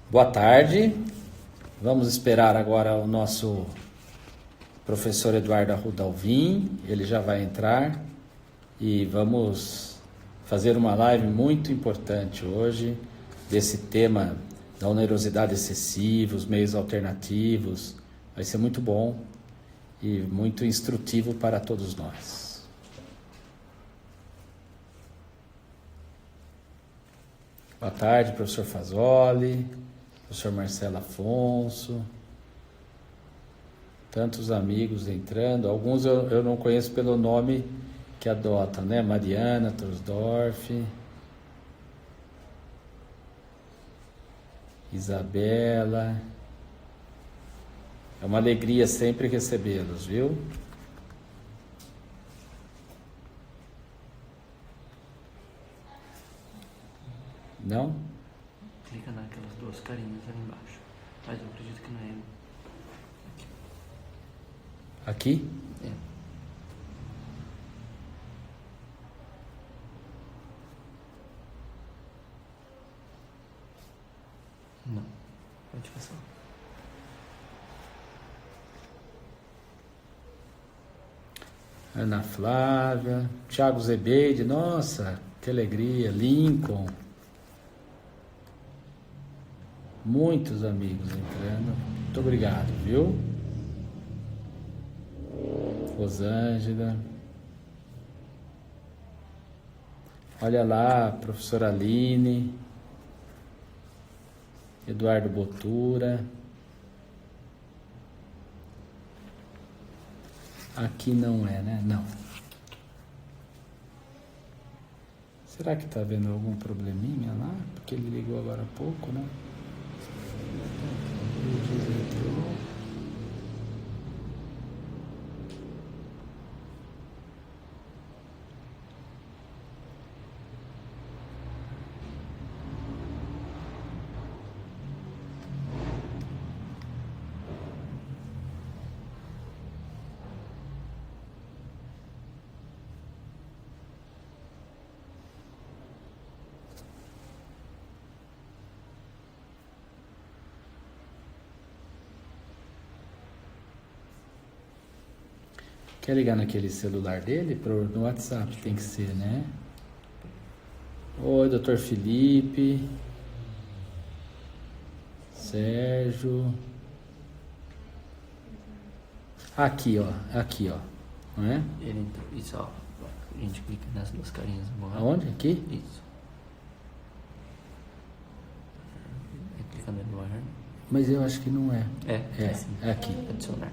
Boa tarde. Vamos esperar agora o nosso professor Eduardo Arruda Alvim. Ele já vai entrar e vamos fazer uma live muito importante hoje desse tema da onerosidade excessiva, os meios alternativos. Vai ser muito bom e muito instrutivo para todos nós. Boa tarde, professor Fazoli, professor Marcelo Afonso, tantos amigos entrando, alguns eu não conheço pelo nome que adotam, né? Mariana Torsdorf, Isabela. É uma alegria sempre recebê-los, viu? Não? Clica naquelas duas carinhas ali embaixo. Mas eu acredito que não é. Aqui? É. Não. Pode passar. Ana Flávia, Thiago Zebeide, nossa, que alegria, Lincoln. Muitos amigos entrando. Muito obrigado, viu? Rosângela. Olha lá, professora Aline. Eduardo Botura. Aqui não é, né? Não. Será que tá vendo algum probleminha lá? Porque ele ligou agora há pouco, né? Quer ligar naquele celular dele? No WhatsApp tem que ser, né? Oi, doutor Felipe. Sérgio. Aqui, ó. Aqui, ó. Não é? Ele entrou. Isso, ó. A gente clica nas duas carinhas agora. Aonde? Aqui? Isso. Clica no Eduardo. Mas eu acho que não é. É sim. É aqui. Adicionar.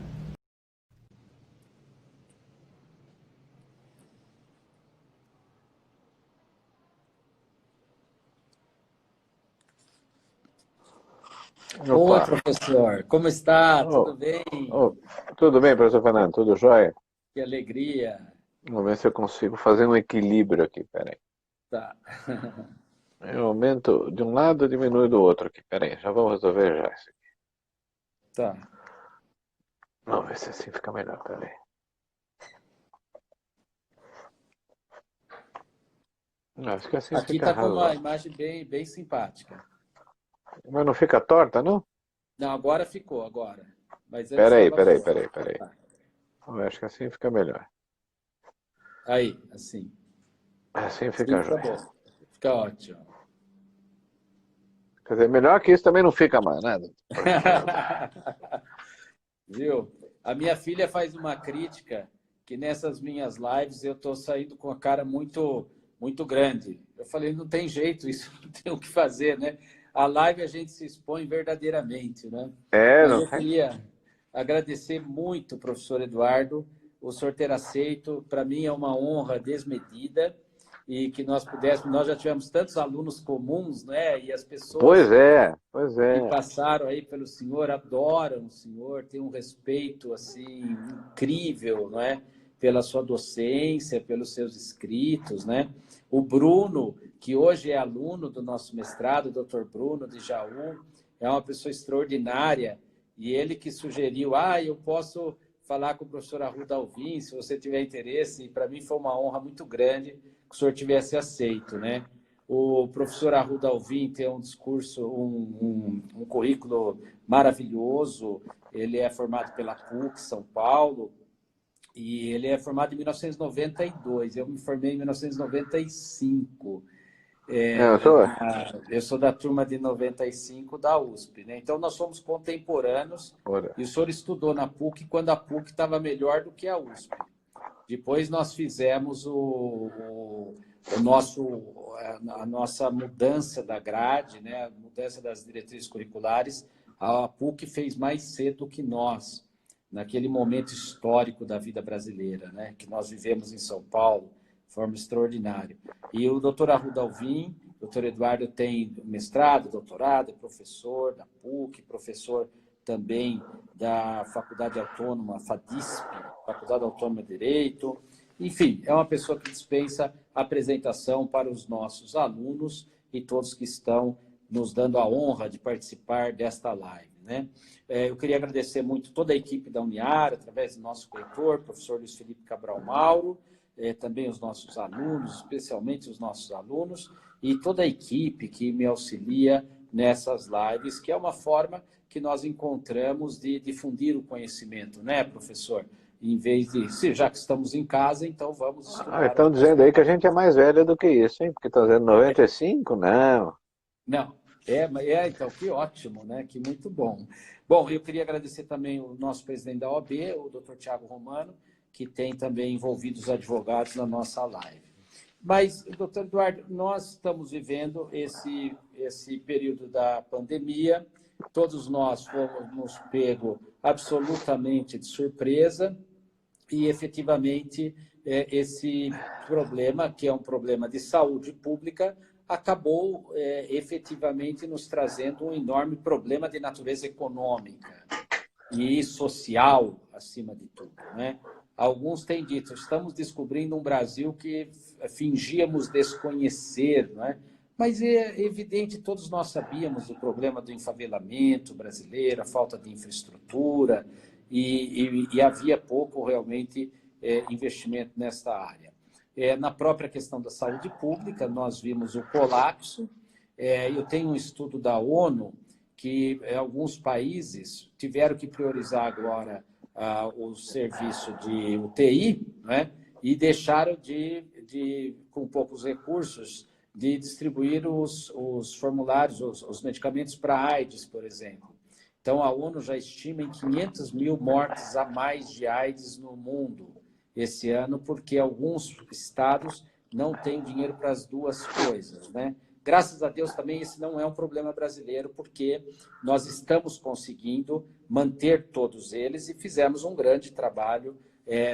Oi, Opa. professor. Como está? Oh, Tudo bem? oh, tudo bem, professor Fernando? Tudo jóia? Que alegria. Vamos ver se eu consigo fazer um equilíbrio aqui, peraí. Tá. Eu aumento de um lado e diminuo do outro aqui, peraí. Já vamos resolver já isso aqui. Tá. Vamos ver se assim fica melhor, peraí. Acho que assim Aqui fica tá com uma razoável. imagem bem simpática. Mas não fica torta, não? Não, agora ficou, agora. Mas antes Peraí, estava peraí, torto. peraí, peraí. Tá. Eu acho que assim fica melhor. Aí, assim. Assim Sim, fica fica jóia. bom. Fica ótimo. Quer dizer, melhor que isso também não fica mais, né? Viu? A minha filha faz uma crítica que nessas minhas lives eu estou saindo com a cara muito grande. Eu falei, não tem jeito, isso não tem o que fazer, né? A live a gente se expõe verdadeiramente, né? É, Mas não eu tem? queria agradecer muito, professor Eduardo, o senhor ter aceito. Para mim é uma honra desmedida e que nós pudéssemos. Nós já tivemos tantos alunos comuns, né? E as pessoas Pois que é. passaram aí pelo senhor adoram o senhor, têm um respeito assim incrível, não é? Pela sua docência, pelos seus escritos, né? O Bruno, que hoje é aluno do nosso mestrado, o Dr. Bruno de Jaú, é uma pessoa extraordinária e ele que sugeriu, eu posso falar com o professor Arruda Alvim, se você tiver interesse, e para mim foi uma honra muito grande que o senhor tivesse aceito, né? O professor Arruda Alvim tem um discurso, um currículo maravilhoso. Ele é formado pela PUC São Paulo e ele é formado em 1992. Eu me formei em 1995. Eu sou da turma de 95 da USP, né? Então, nós somos contemporâneos. E o senhor estudou na PUC quando a PUC estava melhor do que a USP. Depois nós fizemos a nossa mudança da grade, né? A mudança das diretrizes curriculares. A PUC fez mais cedo que nós, naquele momento histórico da vida brasileira, né? Que nós vivemos em São Paulo, de forma extraordinária. E o doutor Arruda Alvim, o doutor Eduardo tem mestrado, doutorado, é professor da PUC, professor também da Faculdade Autônoma, FADISP, Faculdade Autônoma de Direito. Enfim, é uma pessoa que dispensa apresentação para os nossos alunos e todos que estão nos dando a honra de participar desta live, né? Eu queria agradecer muito toda a equipe da Uniara, através do nosso reitor, professor Luiz Felipe Cabral Mauro, também os nossos alunos, especialmente os nossos alunos, e toda a equipe que me auxilia nessas lives, que é uma forma que nós encontramos de difundir o conhecimento, né, professor? Em vez de, já que estamos em casa, então vamos estudar. Estão dizendo aí que a gente é mais velho do que isso, hein? Porque estão dizendo 95? Não. Não, então, que ótimo, né? Que muito bom. Bom, eu queria agradecer também o nosso presidente da OAB, o doutor Tiago Romano, que tem também envolvido os advogados na nossa live. Mas, doutor Eduardo, nós estamos vivendo esse período da pandemia, todos nós fomos nos pego absolutamente de surpresa e, efetivamente, esse problema, que é um problema de saúde pública, acabou efetivamente nos trazendo um enorme problema de natureza econômica e social, acima de tudo, né? Alguns têm dito, estamos descobrindo um Brasil que fingíamos desconhecer, não é? Mas é evidente, todos nós sabíamos do problema do enfavelamento brasileiro, a falta de infraestrutura, e havia pouco, realmente, investimento nesta área. Na própria questão da saúde pública, nós vimos o colapso. Eu tenho um estudo da ONU que alguns países tiveram que priorizar agora o serviço de UTI, né? E deixaram com poucos recursos, de distribuir os formulários, os medicamentos para AIDS, por exemplo. Então, a ONU já estima em 500 mil mortes a mais de AIDS no mundo esse ano, porque alguns estados não têm dinheiro para as duas coisas, né? Graças a Deus também esse não é um problema brasileiro, porque nós estamos conseguindo manter todos eles e fizemos um grande trabalho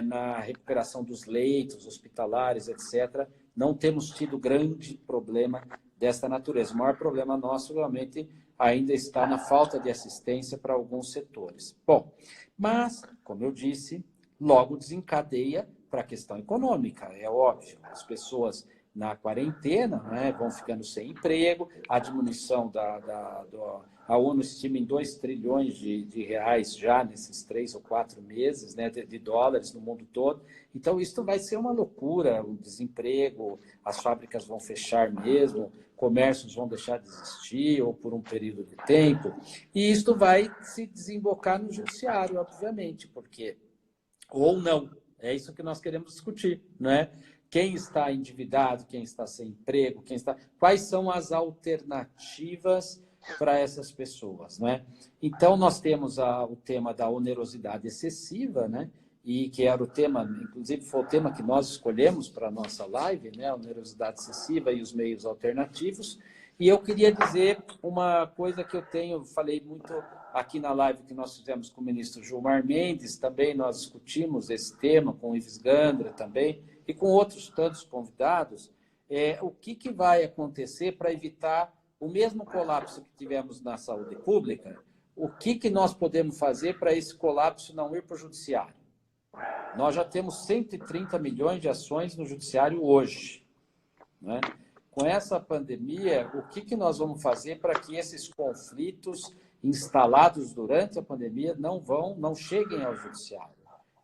na recuperação dos leitos hospitalares, etc. Não temos tido grande problema desta natureza. O maior problema nosso, realmente, ainda está na falta de assistência para alguns setores. Bom, mas, como eu disse, logo desencadeia para a questão econômica, é óbvio. As pessoas na quarentena, né, vão ficando sem emprego, a diminuição a ONU estima em 2 trilhões de reais já nesses 3 ou 4 meses, né, de dólares no mundo todo. Então, isso vai ser uma loucura, o desemprego, as fábricas vão fechar mesmo, comércios vão deixar de existir, ou por um período de tempo, e isso vai se desembocar no judiciário, obviamente, porque, ou não, é isso que nós queremos discutir, não é? Quem está endividado, quem está sem emprego, quais são as alternativas para essas pessoas, né? Então, nós temos o tema da onerosidade excessiva, né? E que era o tema, inclusive foi o tema que nós escolhemos para a nossa live, né? A onerosidade excessiva e os meios alternativos. E eu queria dizer uma coisa que falei muito aqui na live que nós fizemos com o ministro Gilmar Mendes, também nós discutimos esse tema com o Ives Gandra também, e com outros tantos convidados, o que vai acontecer para evitar o mesmo colapso que tivemos na saúde pública, o que nós podemos fazer para esse colapso não ir para o judiciário. Nós já temos 130 milhões de ações no judiciário hoje, né? Com essa pandemia, o que nós vamos fazer para que esses conflitos instalados durante a pandemia não cheguem ao judiciário?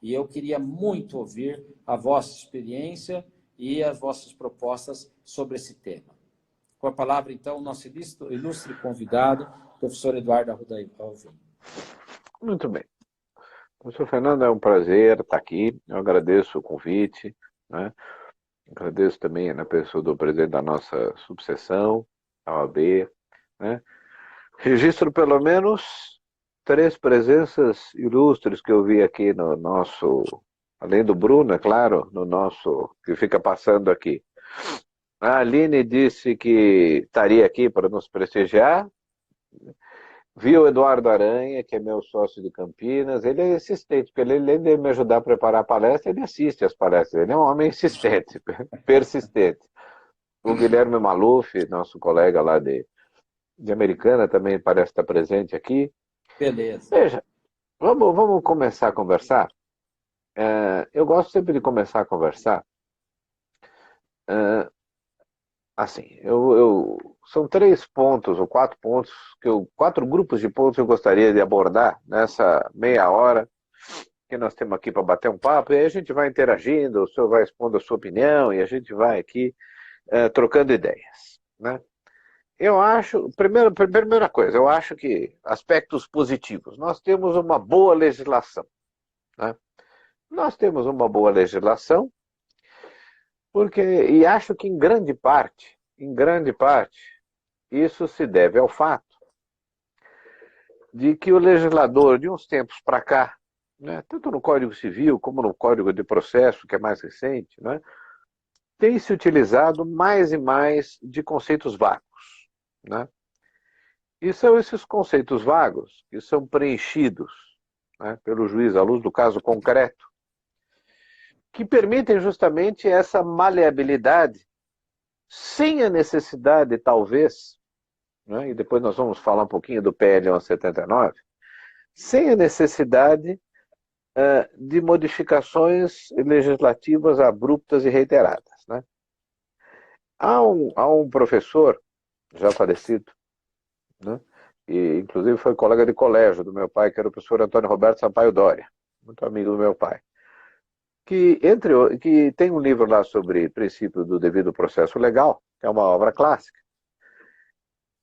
E eu queria muito ouvir a vossa experiência e as vossas propostas sobre esse tema. Com a palavra, então, o nosso ilustre convidado, professor Eduardo Arruda Alvim. Muito bem. Professor Fernando, é um prazer estar aqui. Eu agradeço o convite, né? Agradeço também na pessoa do presidente da nossa subseção, a OAB, né? Registro pelo menos 3 presenças ilustres que eu vi aqui no nosso, além do Bruno, é claro, no nosso, que fica passando aqui. A Aline disse que estaria aqui para nos prestigiar. Vi o Eduardo Aranha, que é meu sócio de Campinas. Ele é insistente, porque ele, além de me ajudar a preparar a palestra, ele assiste as palestras. Ele é um homem insistente, persistente. O Guilherme Maluf, nosso colega lá de Americana, também parece estar presente aqui. Beleza. Veja, vamos começar a conversar. Eu gosto sempre de começar a conversar. Assim, são 3 pontos ou 4 pontos, 4 grupos de pontos que eu gostaria de abordar nessa meia hora que nós temos aqui para bater um papo, e aí a gente vai interagindo, o senhor vai expondo a sua opinião, e a gente vai aqui trocando ideias, né? Eu acho, primeira coisa, eu acho que aspectos positivos. Nós temos uma boa legislação, né? Nós temos uma boa legislação, e acho que em grande parte, isso se deve ao fato de que o legislador, de uns tempos para cá, né, tanto no Código Civil como no Código de Processo, que é mais recente, né, tem se utilizado mais e mais de conceitos vagos, né? E são esses conceitos vagos que são preenchidos, né, pelo juiz à luz do caso concreto, que permitem justamente essa maleabilidade, sem a necessidade, talvez, né, e depois nós vamos falar um pouquinho do PL 1179, sem a necessidade de modificações legislativas abruptas e reiteradas, né? Há um professor, já falecido, né, e inclusive foi colega de colégio do meu pai, que era o professor Antônio Roberto Sampaio Doria, muito amigo do meu pai, que tem um livro lá sobre princípio do devido processo legal, que é uma obra clássica,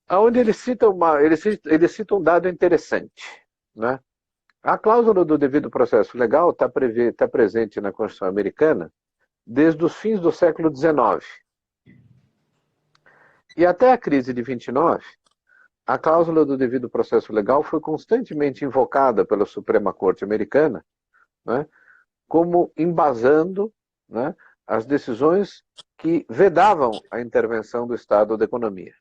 onde ele cita um dado interessante, né? A cláusula do devido processo legal está presente na Constituição Americana desde os fins do século XIX. E até a crise de 29, a cláusula do devido processo legal foi constantemente invocada pela Suprema Corte Americana, né, como embasando, né, as decisões que vedavam a intervenção do Estado da economia.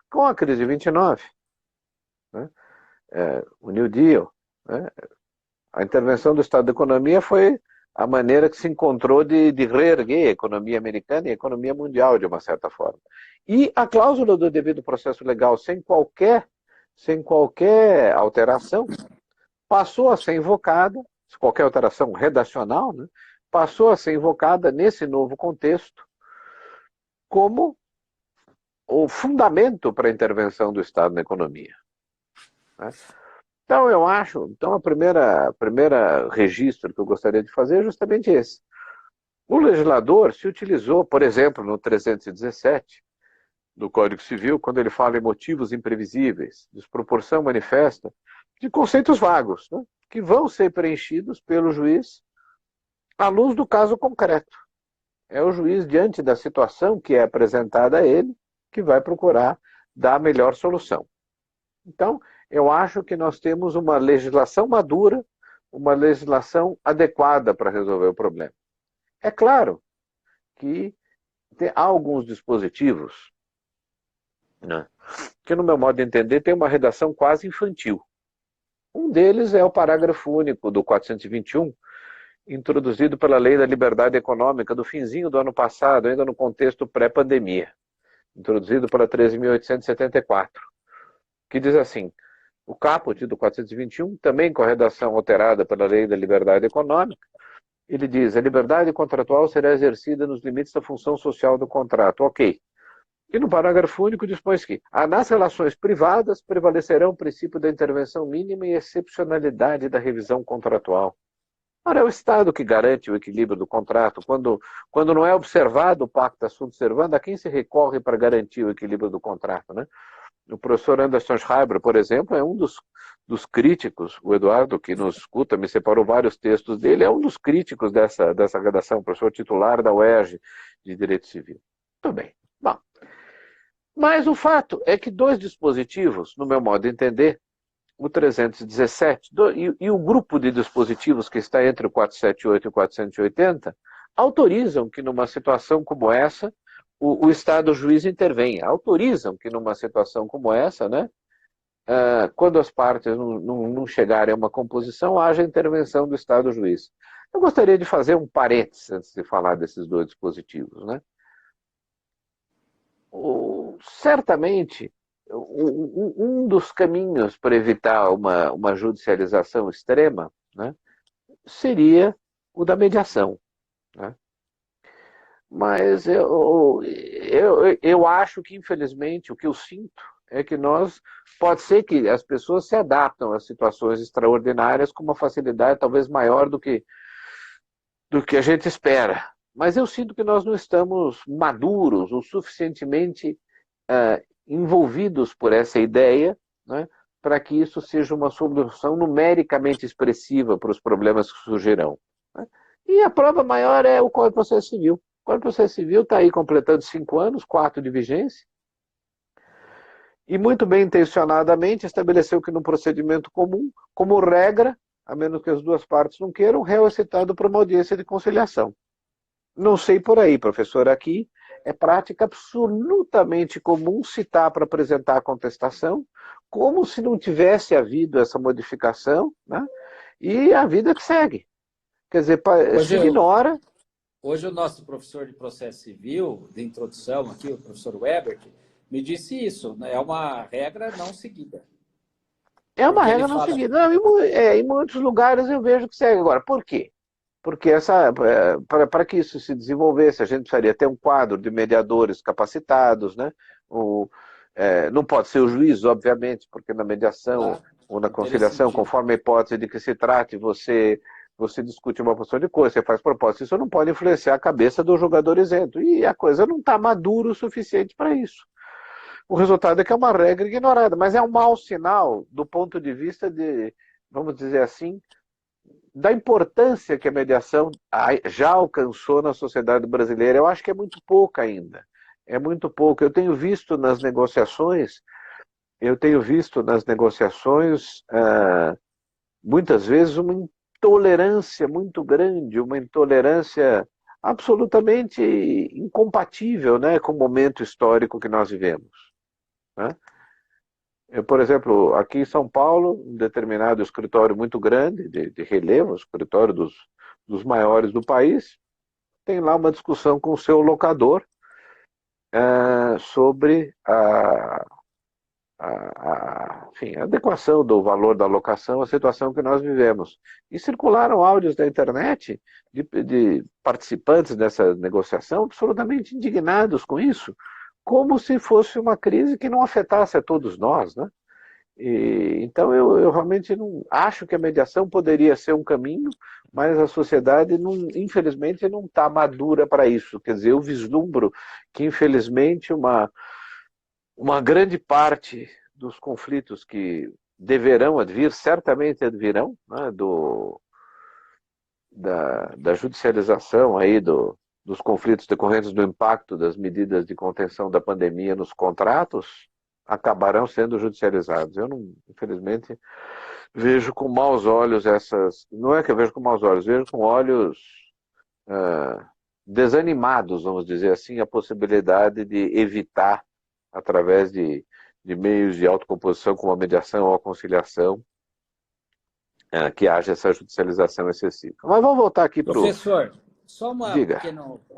Com a crise de 29, né, o New Deal, né, a intervenção do Estado da economia foi a maneira que se encontrou de reerguer a economia americana e a economia mundial, de uma certa forma. E a cláusula do devido processo legal, sem qualquer alteração, passou a ser invocada, qualquer alteração redacional, né, passou a ser invocada nesse novo contexto como o fundamento para a intervenção do Estado na economia, né? Então, eu acho, a primeira registro que eu gostaria de fazer é justamente esse. O legislador se utilizou, por exemplo, no 317 do Código Civil, quando ele fala em motivos imprevisíveis, desproporção manifesta, de conceitos vagos, né, que vão ser preenchidos pelo juiz à luz do caso concreto. É o juiz, diante da situação que é apresentada a ele, que vai procurar dar a melhor solução. Então, eu acho que nós temos uma legislação madura, uma legislação adequada para resolver o problema. É claro que há alguns dispositivos, né, que, no meu modo de entender, tem uma redação quase infantil. Um deles é o parágrafo único do 421, introduzido pela Lei da Liberdade Econômica do finzinho do ano passado, ainda no contexto pré-pandemia, introduzido pela 13.874, que diz assim: o caput do 421, também com a redação alterada pela Lei da Liberdade Econômica, ele diz: a liberdade contratual será exercida nos limites da função social do contrato. Ok. E no parágrafo único dispõe que nas relações privadas prevalecerão o princípio da intervenção mínima e excepcionalidade da revisão contratual. Ora, é o Estado que garante o equilíbrio do contrato. Quando não é observado o pacta sunt servanda, a quem se recorre para garantir o equilíbrio do contrato, né? O professor Anderson Schreiber, por exemplo, é um dos críticos, o Eduardo, que nos escuta, me separou vários textos dele, é um dos críticos dessa redação, professor titular da UERJ de Direito Civil. Muito bem. Bom, mas o fato é que dois dispositivos, no meu modo de entender, o 317 e o grupo de dispositivos que está entre o 478 e o 480, autorizam que numa situação como essa, o Estado juiz intervenha. Autorizam que numa situação como essa, né, quando as partes não chegarem a uma composição, haja intervenção do Estado juiz. Eu gostaria de fazer um parênteses antes de falar desses dois dispositivos, né? Certamente, um dos caminhos para evitar uma judicialização extrema, né, seria o da mediação, né? Mas eu acho que, infelizmente, o que eu sinto é que pode ser que as pessoas se adaptam a situações extraordinárias com uma facilidade talvez maior do que a gente espera. Mas eu sinto que nós não estamos maduros o suficientemente envolvidos por essa ideia, né, para que isso seja uma solução numericamente expressiva para os problemas que surgirão, né? E a prova maior é o Código de Processo Civil. O Código de Processo Civil está aí completando 5 anos, 4 de vigência, e muito bem intencionadamente estabeleceu que no procedimento comum, como regra, a menos que as duas partes não queiram, o réu é citado para uma audiência de conciliação. Não sei por aí, professor, aqui é prática absolutamente comum citar para apresentar a contestação, como se não tivesse havido essa modificação, né? E a vida que segue. Quer dizer, se ignora. Hoje o nosso professor de processo civil, de introdução aqui, o professor Weber, me disse isso, né? É uma regra não seguida. É uma regra não seguida. Não, em muitos lugares eu vejo que segue. Agora, por quê? Porque para que isso se desenvolvesse, a gente precisaria ter um quadro de mediadores capacitados, né? Não pode ser o juiz, obviamente, porque na mediação ou na conciliação, conforme a hipótese de que se trate, você discute uma porção de coisa, você faz proposta. Isso não pode influenciar a cabeça do jogador isento. E a coisa não está madura o suficiente para isso. O resultado é que é uma regra ignorada, mas é um mau sinal do ponto de vista de, vamos dizer assim, da importância que a mediação já alcançou na sociedade brasileira. Eu acho que é muito pouco ainda. É muito pouco. Eu tenho visto nas negociações, muitas vezes uma intolerância muito grande, uma intolerância absolutamente incompatível, né, com o momento histórico que nós vivemos, né? Por exemplo, aqui em São Paulo, um determinado escritório muito grande, de relevo, escritório dos maiores do país, tem lá uma discussão com o seu locador sobre enfim, a adequação do valor da locação à situação que nós vivemos. E circularam áudios da internet de participantes dessa negociação absolutamente indignados com isso, como se fosse uma crise que não afetasse a todos nós, né? Então eu realmente não acho que a mediação poderia ser um caminho, mas a sociedade, infelizmente, não está madura para isso. Quer dizer, eu vislumbro que, infelizmente, uma grande parte dos conflitos que deverão advir, certamente advirão, né, da judicialização aí dos conflitos decorrentes do impacto das medidas de contenção da pandemia nos contratos, acabarão sendo judicializados. Eu, não, infelizmente, vejo com maus olhos essas... Não é que eu vejo com maus olhos, vejo com olhos desanimados, vamos dizer assim, a possibilidade de evitar, através de meios de autocomposição, como a mediação ou a conciliação, que haja essa judicialização excessiva. Mas vamos voltar aqui para o... Professor, só uma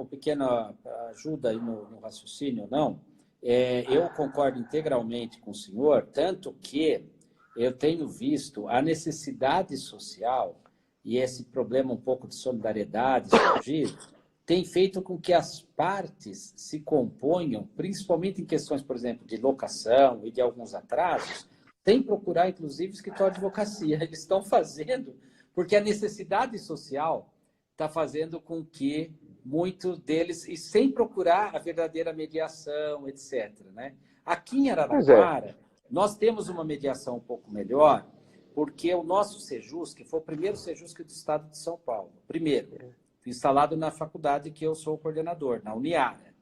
pequena ajuda aí no raciocínio, não? Eu concordo integralmente com o senhor, tanto que eu tenho visto a necessidade social e esse problema um pouco de solidariedade surgir, tem feito com que as partes se componham, principalmente em questões, por exemplo, de locação e de alguns atrasos, sem procurar, inclusive, escritório de advocacia. Eles estão fazendo Porque a necessidade social está fazendo com que muitos deles, e sem procurar a verdadeira mediação, etc., né? Aqui em Pois é. Araraquara, nós temos uma mediação um pouco melhor, porque o nosso Sejusc foi o primeiro Sejusc do estado de São Paulo. Primeiro, instalado na faculdade que eu sou o coordenador, na Uniara.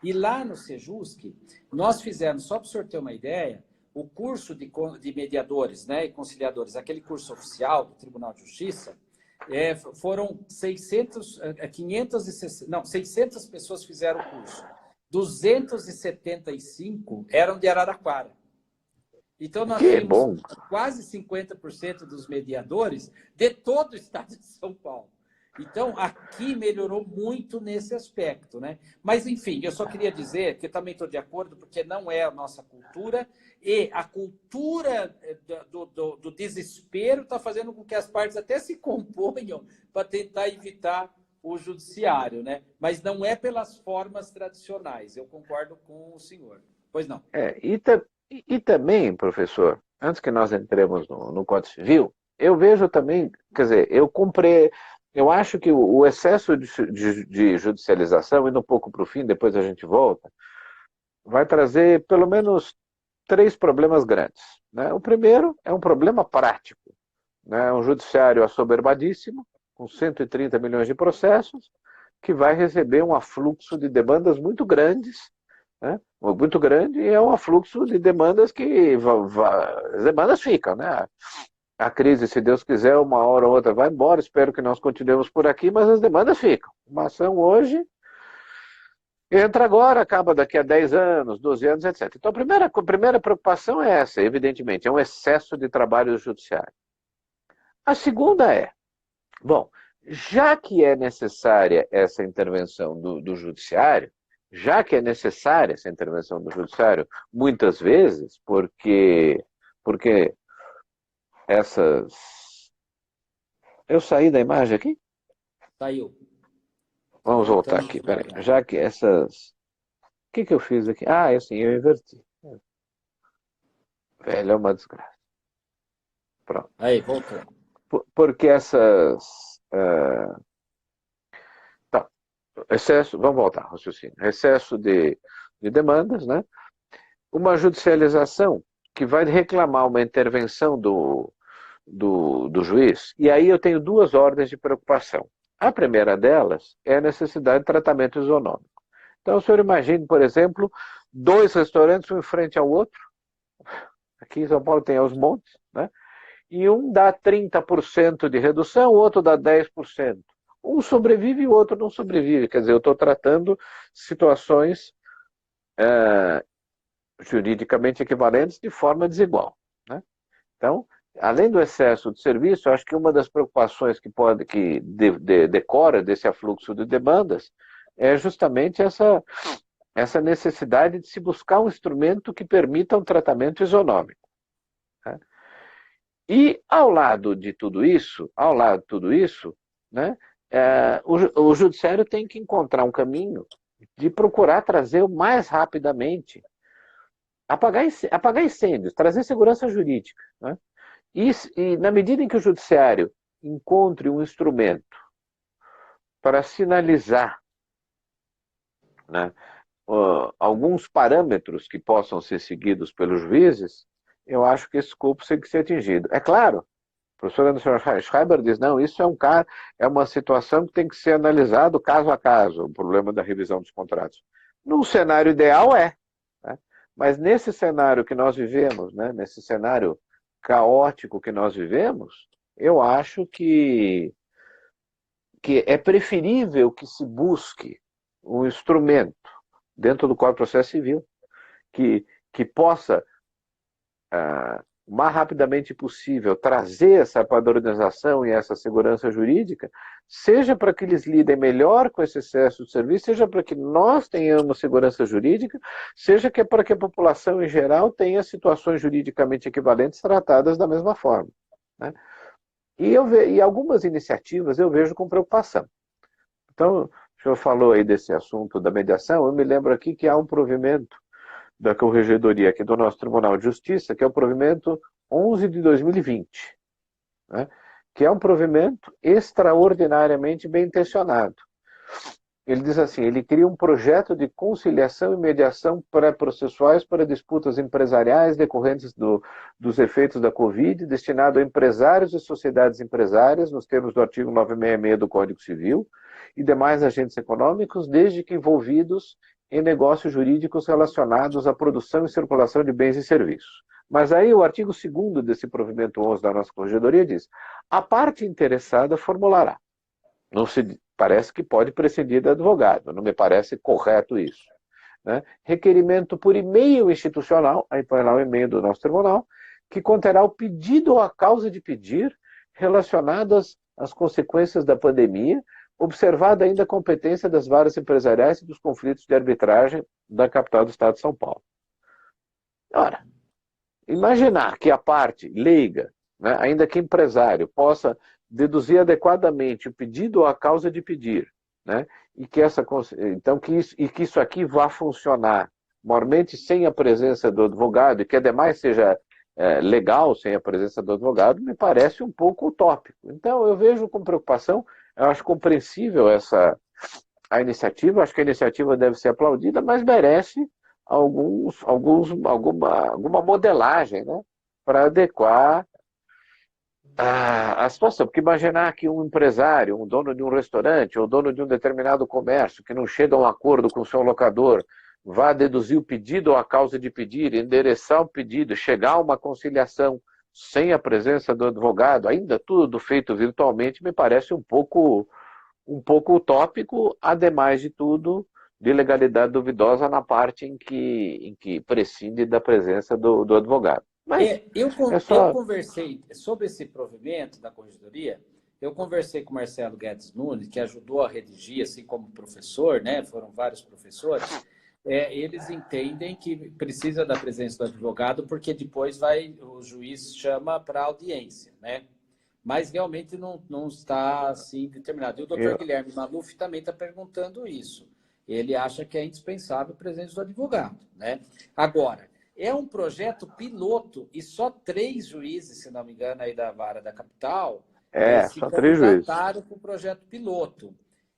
E lá no Sejusc, nós fizemos, só para o senhor ter uma ideia, o curso de mediadores, né, e conciliadores, aquele curso oficial do Tribunal de Justiça, foram 600 pessoas fizeram o curso. 275 eram de Araraquara. Então, nós Que temos bom. quase 50% dos mediadores de todo o estado de São Paulo. Então, aqui melhorou muito nesse aspecto, né? Mas, enfim, eu só queria dizer que eu também estou de acordo, porque não é a nossa cultura, e a cultura do desespero está fazendo com que as partes até se componham para tentar evitar o judiciário, né? Mas não é pelas formas tradicionais, eu concordo com o senhor. Pois não. E também, professor, antes que nós entremos no Código Civil, eu vejo também, quer dizer, eu acho que o excesso de judicialização, indo um pouco para o fim, depois a gente volta, vai trazer pelo menos 3 problemas grandes, né? O primeiro é um problema prático, né? Um judiciário assoberbadíssimo, com 130 milhões de processos, que vai receber um afluxo de demandas muito grandes, né? Muito grande, e é um afluxo de demandas que as demandas ficam, né? A crise, se Deus quiser, uma hora ou outra vai embora, espero que nós continuemos por aqui, mas as demandas ficam. Uma ação hoje entra agora, acaba daqui a 10 anos, 12 anos, etc. Então a primeira preocupação é essa, evidentemente, é um excesso de trabalho judiciário. A segunda é, bom, já que é necessária essa intervenção do judiciário, muitas vezes, porque essas... Eu saí da imagem aqui? Saiu. Vamos voltar aqui, peraí. Já que essas... O que eu fiz aqui? Ah, é assim, eu inverti. Velho, é uma desgraça. Pronto. Aí, voltou. Porque essas... Tá. Excesso, vamos voltar, raciocínio. Excesso de demandas, né? Uma judicialização que vai reclamar uma intervenção do juiz, e aí eu tenho 2 ordens de preocupação. A primeira delas é a necessidade de tratamento isonômico. Então, o senhor imagine, por exemplo, 2 restaurantes, um em frente ao outro, aqui em São Paulo tem aos montes, né? E um dá 30% de redução, o outro dá 10%. Um sobrevive e o outro não sobrevive. Quer dizer, eu estou tratando situações juridicamente equivalentes de forma desigual, né? Então, além do excesso de serviço, acho que uma das preocupações que decora desse afluxo de demandas é justamente essa necessidade de se buscar um instrumento que permita um tratamento isonômico, né? E ao lado de tudo isso, né, o judiciário tem que encontrar um caminho de procurar trazer o mais rapidamente, apagar incêndios, trazer segurança jurídica, né? E na medida em que o judiciário encontre um instrumento para sinalizar, né, alguns parâmetros que possam ser seguidos pelos juízes, eu acho que esse escopo tem que ser atingido. É claro, o professor Anderson Schreiber diz, não, isso é uma situação que tem que ser analisado caso a caso, o problema da revisão dos contratos. Num cenário ideal né? Mas nesse cenário que nós vivemos, né, nesse cenário caótico que nós vivemos, eu acho que é preferível que se busque um instrumento dentro do Código de Processo Civil que possa, o mais rapidamente possível, trazer essa padronização e essa segurança jurídica, seja para que eles lidem melhor com esse excesso de serviço, seja para que nós tenhamos segurança jurídica, seja para que a população em geral tenha situações juridicamente equivalentes tratadas da mesma forma, né? E algumas iniciativas eu vejo com preocupação. Então, o senhor falou aí desse assunto da mediação, eu me lembro aqui que há um provimento da Corregedoria aqui do nosso Tribunal de Justiça, que é o provimento 11 de 2020, né? que é um provimento extraordinariamente bem intencionado. Ele diz assim, ele cria um projeto de conciliação e mediação pré-processuais para disputas empresariais decorrentes dos efeitos da Covid, destinado a empresários e sociedades empresárias, nos termos do artigo 966 do Código Civil, e demais agentes econômicos, desde que envolvidos em negócios jurídicos relacionados à produção e circulação de bens e serviços. Mas aí o artigo 2º desse provimento 11 da nossa Corregedoria diz, a parte interessada formulará. Não se parece que pode prescindir do advogado, não me parece correto isso. Né? Requerimento por e-mail institucional, aí põe lá o e-mail do nosso tribunal, que conterá o pedido ou a causa de pedir relacionadas às consequências da pandemia, observada ainda a competência das varas empresariais e dos conflitos de arbitragem da capital do Estado de São Paulo. Ora, imaginar que a parte leiga, né, ainda que empresário, possa deduzir adequadamente o pedido ou a causa de pedir, né, e que isso aqui vá funcionar mormente sem a presença do advogado, e que ademais seja legal sem a presença do advogado, me parece um pouco utópico. Então eu vejo com preocupação, eu acho compreensível a iniciativa, acho que a iniciativa deve ser aplaudida, mas merece alguma modelagem, né, para adequar a situação. Porque imaginar que um empresário, um dono de um restaurante, ou dono de um determinado comércio, que não chega a um acordo com o seu locador, vá deduzir o pedido ou a causa de pedir, endereçar o pedido, chegar a uma conciliação sem a presença do advogado, ainda tudo feito virtualmente, me parece um pouco utópico, ademais de tudo, de legalidade duvidosa na parte em que prescinde da presença do advogado. Mas eu só... conversei sobre esse provimento da Corregedoria, eu conversei com o Marcelo Guedes Nunes, que ajudou a redigir, assim como professor, né? Foram vários professores. Eles entendem que precisa da presença do advogado, porque depois o juiz chama para audiência, né? Mas realmente não está assim determinado. E o doutor Guilherme Maluf também está perguntando isso. Ele acha que é indispensável a presença do advogado, né? Agora, é um projeto piloto e só 3 juízes, se não me engano, aí da Vara da Capital, se só 3 juízes candidataram para o projeto piloto.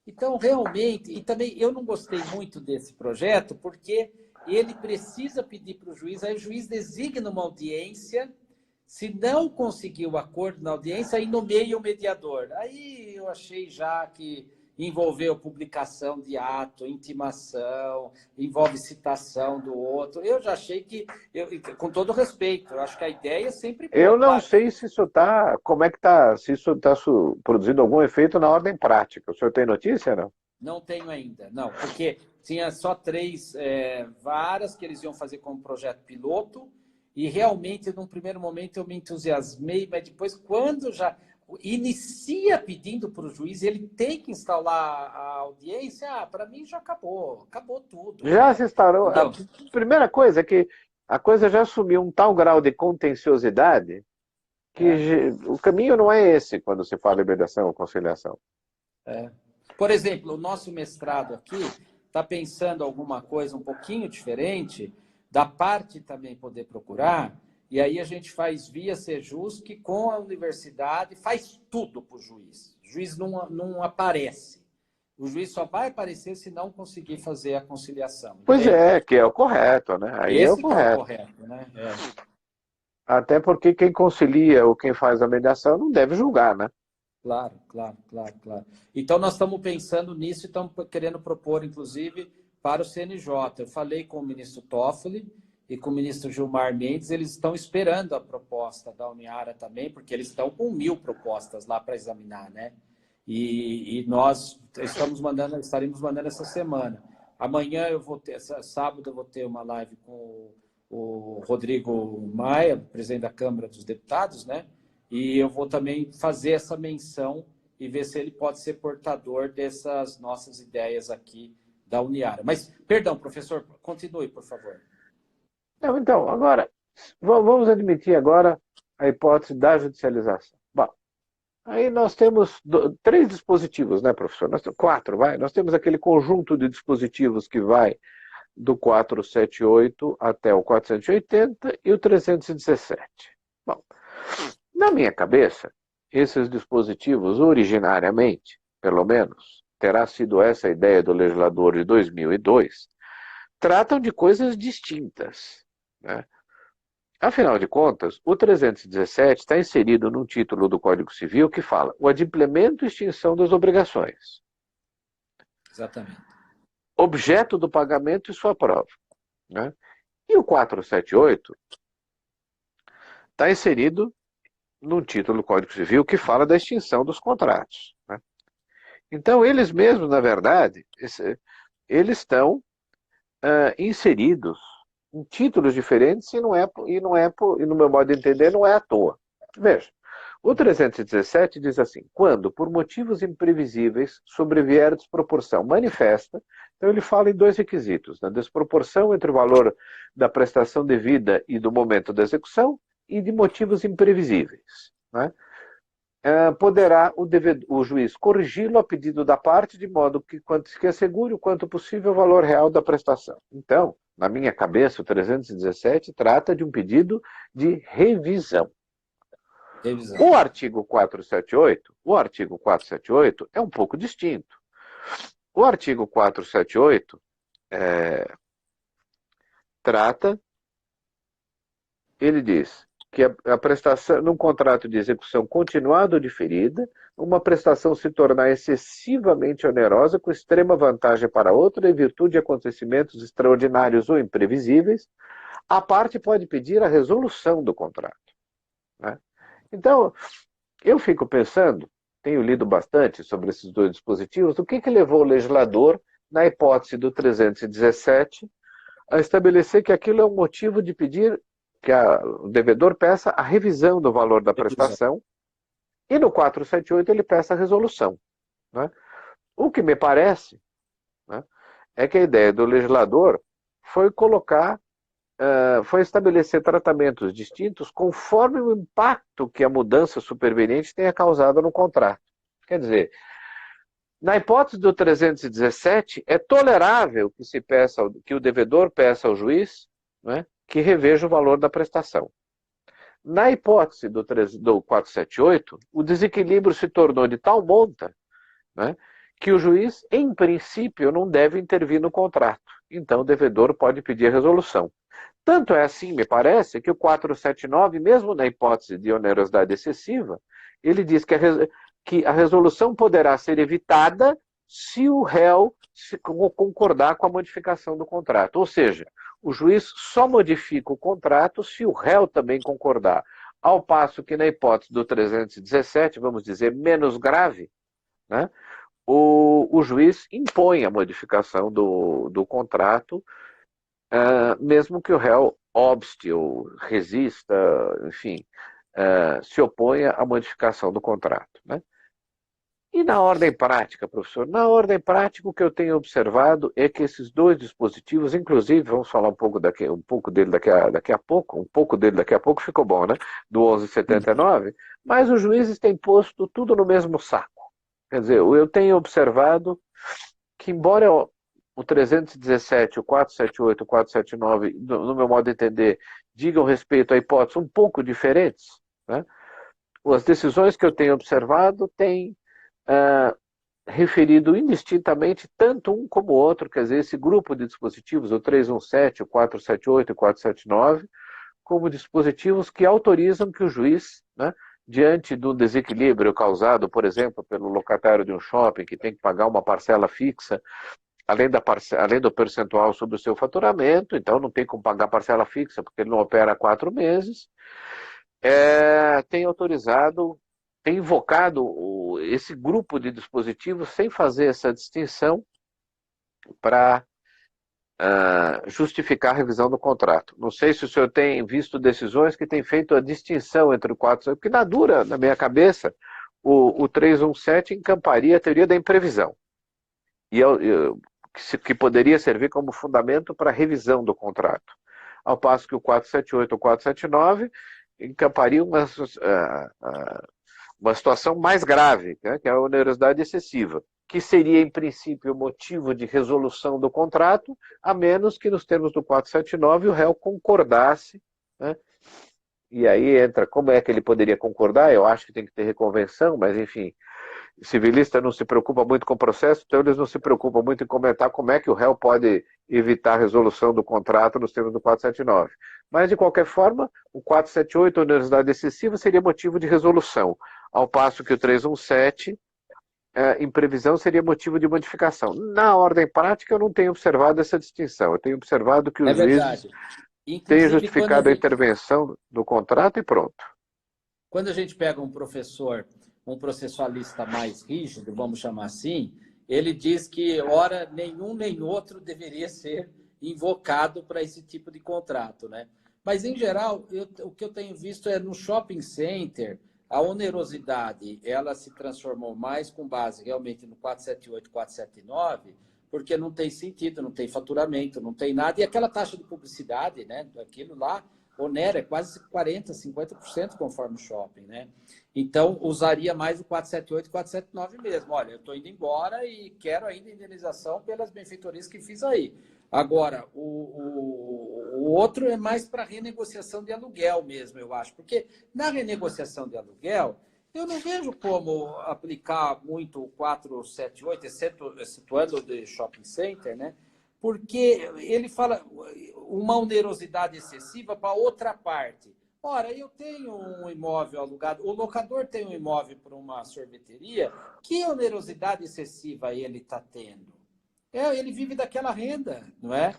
Então, realmente, e também eu não gostei muito desse projeto, porque ele precisa pedir para o juiz, aí o juiz designa uma audiência, se não conseguir o acordo na audiência, aí nomeia o mediador. Aí eu achei já que envolveu publicação de ato, intimação, envolve citação do outro. Eu já achei que, com todo respeito, eu acho que a ideia é sempre... Eu não sei se isso está, se isso está produzindo algum efeito na ordem prática. O senhor tem notícia, não? Não tenho ainda, não, porque tinha só 3 varas que eles iam fazer como projeto piloto, e realmente, num primeiro momento, eu me entusiasmei, mas depois, quando já inicia pedindo para o juiz, ele tem que instaurar a audiência, para mim já acabou tudo. Já né? se instaurou. Então, A primeira coisa é que a coisa já assumiu um tal grau de contenciosidade que o caminho não é esse quando se fala em mediação ou conciliação. Por exemplo, o nosso mestrado aqui está pensando alguma coisa um pouquinho diferente, da parte também poder procurar, e aí a gente faz via Sejusc com a universidade, faz tudo para o juiz. O juiz não aparece. O juiz só vai aparecer se não conseguir fazer a conciliação. Pois que é o correto, né? Aí Esse é o correto. que é o correto, né? Até porque quem concilia ou quem faz a mediação não deve julgar, né? Claro. Então, nós estamos pensando nisso e estamos querendo propor, inclusive, para o CNJ. Eu falei com o ministro Toffoli e com o ministro Gilmar Mendes, eles estão esperando a proposta da Uniara também, porque eles estão com 1000 propostas lá para examinar, né? E nós estaremos mandando essa semana. Amanhã sábado eu vou ter uma live com o Rodrigo Maia, presidente da Câmara dos Deputados, né? E eu vou também fazer essa menção e ver se ele pode ser portador dessas nossas ideias aqui da Uniara. Mas, perdão, professor, continue, por favor. Não, então, agora, vamos admitir agora a hipótese da judicialização. Bom, aí nós temos 3 dispositivos, né, professor? 4, vai. Nós temos aquele conjunto de dispositivos que vai do 478 até o 480 e o 317. Bom, na minha cabeça, esses dispositivos, originariamente, pelo menos, terá sido essa a ideia do legislador de 2002, tratam de coisas distintas, né? Afinal de contas, o 317 está inserido num título do Código Civil que fala o adimplemento e extinção das obrigações, Exatamente. objeto do pagamento e sua prova, né? E o 478 está inserido num título do Código Civil que fala da extinção dos contratos, né? Então, eles mesmos, na verdade, eles estão inseridos em títulos diferentes e no meu modo de entender, não é à toa. Veja, o 317 diz assim, quando, por motivos imprevisíveis, sobrevier desproporção manifesta, então ele fala em dois requisitos, né? Desproporção entre o valor da prestação devida e do momento da execução e de motivos imprevisíveis, né? Poderá o juiz corrigi-lo a pedido da parte, de modo que assegure o quanto possível o valor real da prestação. Então, na minha cabeça, o 317 trata de um pedido de revisão. Revisão. O artigo 478 é um pouco distinto. O artigo 478 ele diz que a prestação, num contrato de execução continuada ou diferida, uma prestação se tornar excessivamente onerosa com extrema vantagem para outra em virtude de acontecimentos extraordinários ou imprevisíveis, a parte pode pedir a resolução do contrato, né? Então, eu fico pensando, tenho lido bastante sobre esses dois dispositivos, o que levou o legislador, na hipótese do 317, a estabelecer que aquilo é um motivo de pedir que o devedor peça a revisão do valor da prestação, e no 478 ele peça a resolução, né? O que me parece, né, é que a ideia do legislador foi foi estabelecer tratamentos distintos conforme o impacto que a mudança superveniente tenha causado no contrato. Quer dizer, na hipótese do 317, é tolerável que o devedor peça ao juiz, né, que reveja o valor da prestação. Na hipótese do 478, o desequilíbrio se tornou de tal monta, né, que o juiz, em princípio, não deve intervir no contrato. Então, o devedor pode pedir a resolução. Tanto é assim, me parece, que o 479, mesmo na hipótese de onerosidade excessiva, ele diz que a resolução poderá ser evitada se o réu concordar com a modificação do contrato. Ou seja, o juiz só modifica o contrato se o réu também concordar. Ao passo que na hipótese do 317, vamos dizer, menos grave, né, o juiz impõe a modificação do contrato, mesmo que o réu obste ou resista, enfim, se oponha à modificação do contrato, né? E na ordem prática, professor? Na ordem prática, o que eu tenho observado é que esses dois dispositivos, inclusive, vamos falar um pouco dele daqui a pouco, ficou bom, né? Do 1179, mas os juízes têm posto tudo no mesmo saco. Quer dizer, eu tenho observado que, embora o 317, o 478, o 479, no meu modo de entender, digam respeito a hipóteses um pouco diferentes, né? As decisões que eu tenho observado têm referido indistintamente tanto um como o outro, quer dizer, esse grupo de dispositivos, o 317, o 478 e o 479, como dispositivos que autorizam que o juiz, né, diante do desequilíbrio causado, por exemplo, pelo locatário de um shopping, que tem que pagar uma parcela fixa, além do percentual sobre o seu faturamento, então não tem como pagar parcela fixa, porque ele não opera há 4 meses, tem autorizado, tem invocado esse grupo de dispositivos sem fazer essa distinção para justificar a revisão do contrato. Não sei se o senhor tem visto decisões que têm feito a distinção entre o 4, porque na minha cabeça, o 317 encamparia a teoria da imprevisão, que poderia servir como fundamento para a revisão do contrato. Ao passo que o 478 ou 479 encamparia uma situação mais grave, né, que é a onerosidade excessiva, que seria, em princípio, motivo de resolução do contrato, a menos que, nos termos do 479, o réu concordasse, né, e aí entra como é que ele poderia concordar. Eu acho que tem que ter reconvenção, mas enfim, civilista não se preocupa muito com o processo, então eles não se preocupam muito em comentar como é que o réu pode evitar a resolução do contrato nos termos do 479. Mas, de qualquer forma, o 478, a onerosidade excessiva, seria motivo de resolução, ao passo que o 317, em previsão, seria motivo de modificação. Na ordem prática, eu não tenho observado essa distinção. Eu tenho observado que É os juízes verdade. têm Inclusive, justificado a intervenção do contrato e pronto. quando a gente pega um professor, um processualista mais rígido, vamos chamar assim, ele diz que, ora, nenhum nem outro deveria ser invocado para esse tipo de contrato, né? Mas, em geral, o que eu tenho visto é no shopping center, a onerosidade, ela se transformou mais com base realmente no 478, 479, porque não tem sentido, não tem faturamento, não tem nada. E aquela taxa de publicidade, né, daquilo lá, onera é quase 40%, 50% conforme o shopping, né? Então, usaria mais o 478 e 479 mesmo. Olha, eu estou indo embora e quero ainda indenização pelas benfeitorias que fiz aí. Agora, o outro é mais para renegociação de aluguel mesmo, eu acho. Porque na renegociação de aluguel, eu não vejo como aplicar muito o 478, excetuando o de shopping center, né? Porque ele fala uma onerosidade excessiva para outra parte. Ora, eu tenho um imóvel alugado, o locador tem um imóvel para uma sorveteria, que onerosidade excessiva ele está tendo? Ele vive daquela renda, não é?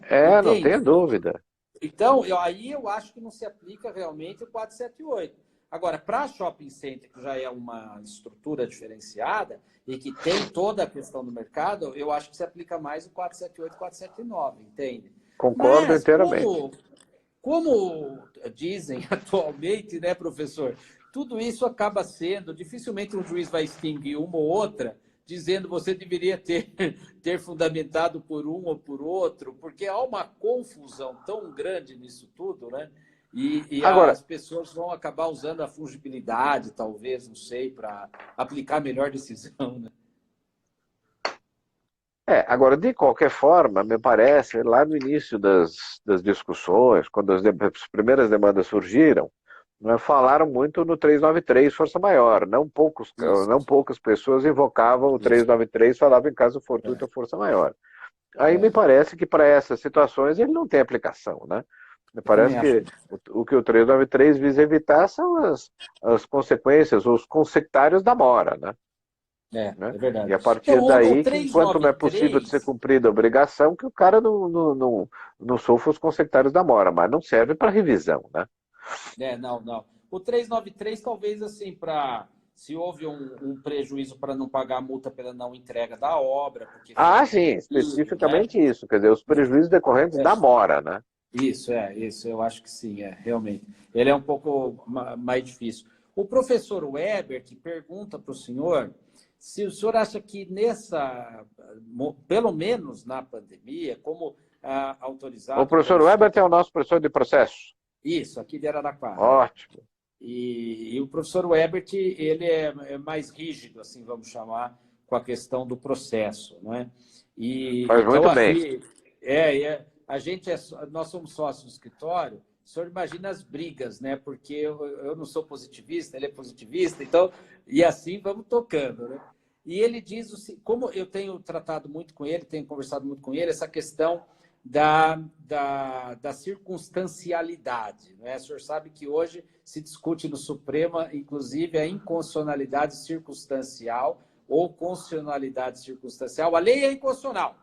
Não tenha Entende? dúvida. Então, aí eu acho que não se aplica realmente o 478. Agora, para shopping center, que já é uma estrutura diferenciada e que tem toda a questão do mercado, eu acho que se aplica mais o 478 e 479, entende? Concordo Mas, inteiramente. como dizem atualmente, né, professor, tudo isso acaba sendo, dificilmente um juiz vai extinguir uma ou outra, dizendo você deveria ter fundamentado por um ou por outro, porque há uma confusão tão grande nisso tudo, né? E Agora, as pessoas vão acabar usando a fungibilidade, talvez, não sei, para aplicar a melhor decisão, né? agora, de qualquer forma, me parece, lá no início das discussões, quando as primeiras demandas surgiram, né, falaram muito no 393, força maior. Isso, Não poucas pessoas invocavam o isso. 393, falavam em caso fortuito É, ou força maior. Aí me é. parece que para essas situações ele não tem aplicação, né? Me Eu também parece acho. que o que o 393 visa evitar são as consequências, os consectários da mora, né? É E verdade. a Então, partir o daí, que enquanto não é possível de ser 393. cumprida a obrigação, que o cara não sofra os consectários da mora, mas não serve para revisão, né? Não. O 393 talvez assim, para se houve um prejuízo para não pagar a multa pela não entrega da obra, porque fez Ah, um sim, pedido, né? especificamente isso, quer dizer, os prejuízos decorrentes É, da mora, né? isso, eu acho que sim, realmente. Ele é um pouco mais difícil. O professor Weber que pergunta para o senhor se o senhor acha que pelo menos na pandemia, como O autorizado professor pelo Weber senhor, é o nosso professor de processo. isso, aqui de Araraquara, é. Ótimo. E o professor Webert, ele é mais rígido, assim, vamos chamar, com a questão do processo, não é? E Faz então muito bem. aqui a gente nós somos sócios do escritório. O senhor imagina as brigas, né? Porque eu não sou positivista, ele é positivista, então e assim vamos tocando, né? E ele diz, como eu tenho tratado muito com ele, tenho conversado muito com ele, essa questão da circunstancialidade. Né? O senhor sabe que hoje se discute no Suprema, inclusive, a inconstitucionalidade circunstancial ou constitucionalidade circunstancial. A lei é inconstitucional,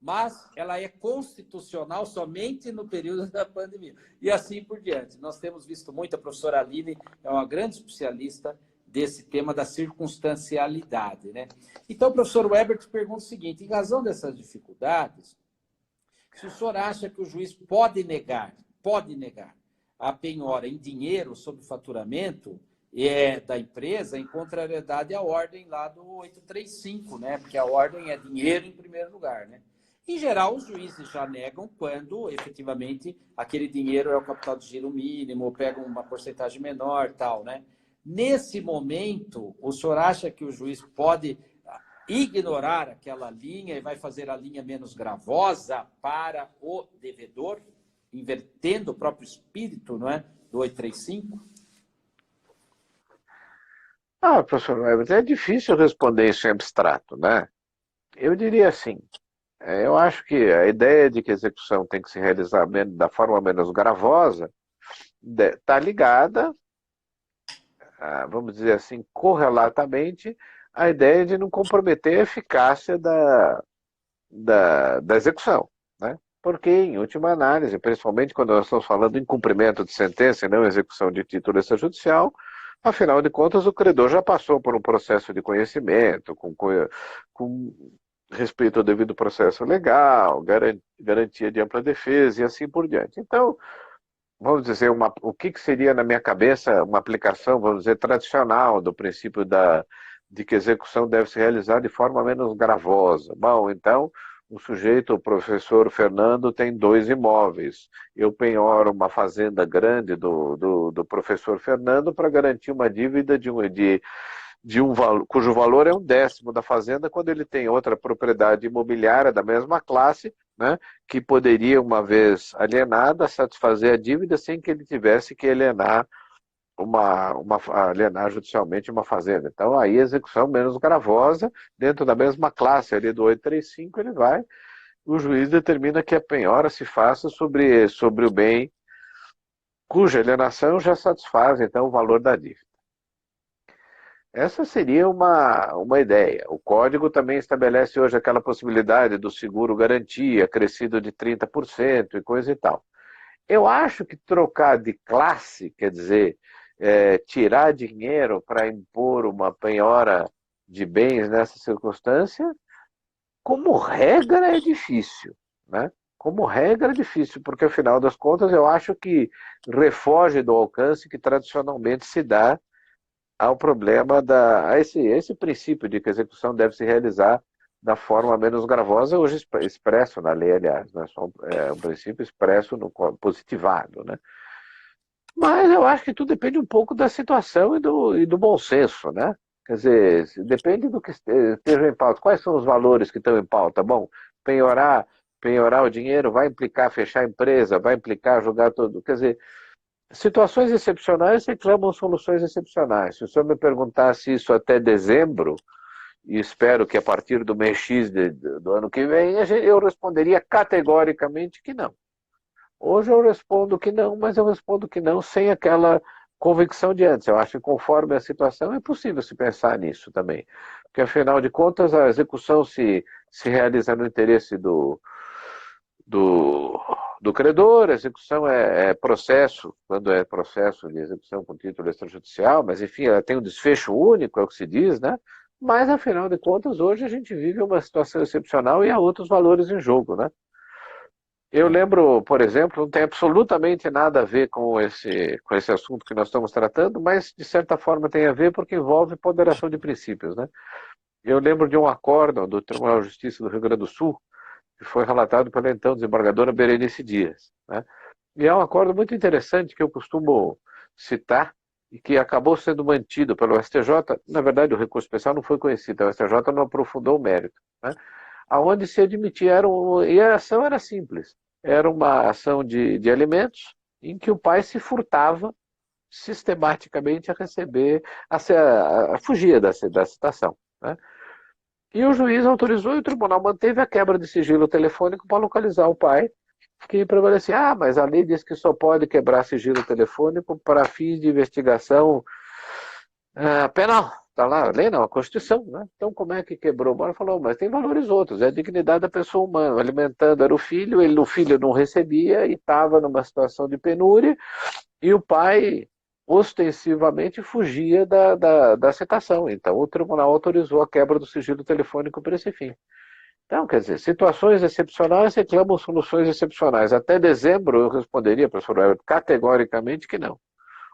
mas ela é constitucional somente no período da pandemia. E assim por diante. Nós temos visto muito, a professora Aline é uma grande especialista desse tema da circunstancialidade. Né? Então, professor Weber te pergunta o seguinte, em razão dessas dificuldades, se o senhor acha que o juiz pode negar a penhora em dinheiro sobre faturamento da empresa em contrariedade à ordem lá do 835, né? Porque a ordem é dinheiro em primeiro lugar, né? Em geral, os juízes já negam quando, efetivamente, aquele dinheiro é o capital de giro mínimo, ou pegam uma porcentagem menor, tal, né? Nesse momento, o senhor acha que o juiz pode ignorar aquela linha e vai fazer a linha menos gravosa para o devedor, invertendo o próprio espírito, não é, do 835? Professor Weber, é difícil responder isso em abstrato, né? Eu diria assim, eu acho que a ideia de que a execução tem que se realizar da forma menos gravosa está ligada, vamos dizer assim, correlatamente à ideia de não comprometer a eficácia da execução, né? Porque, em última análise, principalmente quando nós estamos falando em cumprimento de sentença e não execução de título extrajudicial, afinal de contas, o credor já passou por um processo de conhecimento, com respeito ao devido processo legal, garantia de ampla defesa e assim por diante. Então, vamos dizer, o que seria, na minha cabeça, uma aplicação, vamos dizer, tradicional do princípio de que a execução deve se realizar de forma menos gravosa. Bom, então, o sujeito, o professor Fernando, tem 2 imóveis. Eu penhoro uma fazenda grande do professor Fernando para garantir uma dívida cujo valor é 1/10 da fazenda, quando ele tem outra propriedade imobiliária da mesma classe, né, que poderia, uma vez alienada, satisfazer a dívida sem que ele tivesse que alienar judicialmente uma fazenda. Então, aí a execução menos gravosa, dentro da mesma classe ali do 835, o juiz determina que a penhora se faça sobre o bem cuja alienação já satisfaz, então, o valor da dívida. Essa seria uma ideia. O código também estabelece hoje aquela possibilidade do seguro garantia, crescido de 30% e coisa e tal. Eu acho que trocar de classe, quer dizer, tirar dinheiro para impor uma penhora de bens nessa circunstância, como regra é difícil, né? Como regra é difícil, porque afinal das contas eu acho que refoge do alcance que tradicionalmente se dá ao problema a esse princípio de que a execução deve se realizar da forma menos gravosa, hoje expresso na lei, aliás, né? É um princípio expresso no positivado, né? Mas eu acho que tudo depende um pouco da situação e do bom senso, né? Quer dizer, depende do que esteja em pauta. Quais são os valores que estão em pauta? Bom, penhorar, penhorar o dinheiro vai implicar fechar a empresa, vai implicar jogar todo. Quer dizer, situações excepcionais reclamam soluções excepcionais. Se o senhor me perguntasse isso até dezembro, e espero que a partir do mês X do ano que vem, eu responderia categoricamente que não. Hoje eu respondo que não, mas eu respondo que não sem aquela convicção de antes. Eu acho que conforme a situação é possível se pensar nisso também. Porque afinal de contas a execução se realiza no interesse do credor, a execução é processo, quando é processo de execução com título extrajudicial, mas enfim, ela tem um desfecho único, é o que se diz, né? Mas afinal de contas, hoje a gente vive uma situação excepcional e há outros valores em jogo, né? Eu lembro, por exemplo, não tem absolutamente nada a ver com esse assunto que nós estamos tratando, mas de certa forma tem a ver porque envolve ponderação de princípios, né? Eu lembro de um acórdão do Tribunal de Justiça do Rio Grande do Sul, que foi relatado pela então desembargadora Berenice Dias, né? E é um acordo muito interessante que eu costumo citar e que acabou sendo mantido pelo STJ. Na verdade, o recurso especial não foi conhecido, o STJ não aprofundou o mérito, né? Aonde se admitia, e a ação era simples, era uma ação de alimentos em que o pai se furtava sistematicamente a receber, a fugir da citação, né? E o juiz autorizou e o tribunal manteve a quebra de sigilo telefônico para localizar o pai, que prevalecia, mas a lei diz que só pode quebrar sigilo telefônico para fins de investigação penal. Está lá, a lei não, a Constituição, né? Então como é que quebrou? Bora falou, mas tem valores outros, é a dignidade da pessoa humana. Alimentando era o filho não recebia e estava numa situação de penúria, e o pai ostensivamente fugia da citação. Então o tribunal autorizou a quebra do sigilo telefônico para esse fim. Então, quer dizer, situações excepcionais reclamam soluções excepcionais. Até dezembro eu responderia, professor Everton, categoricamente que não.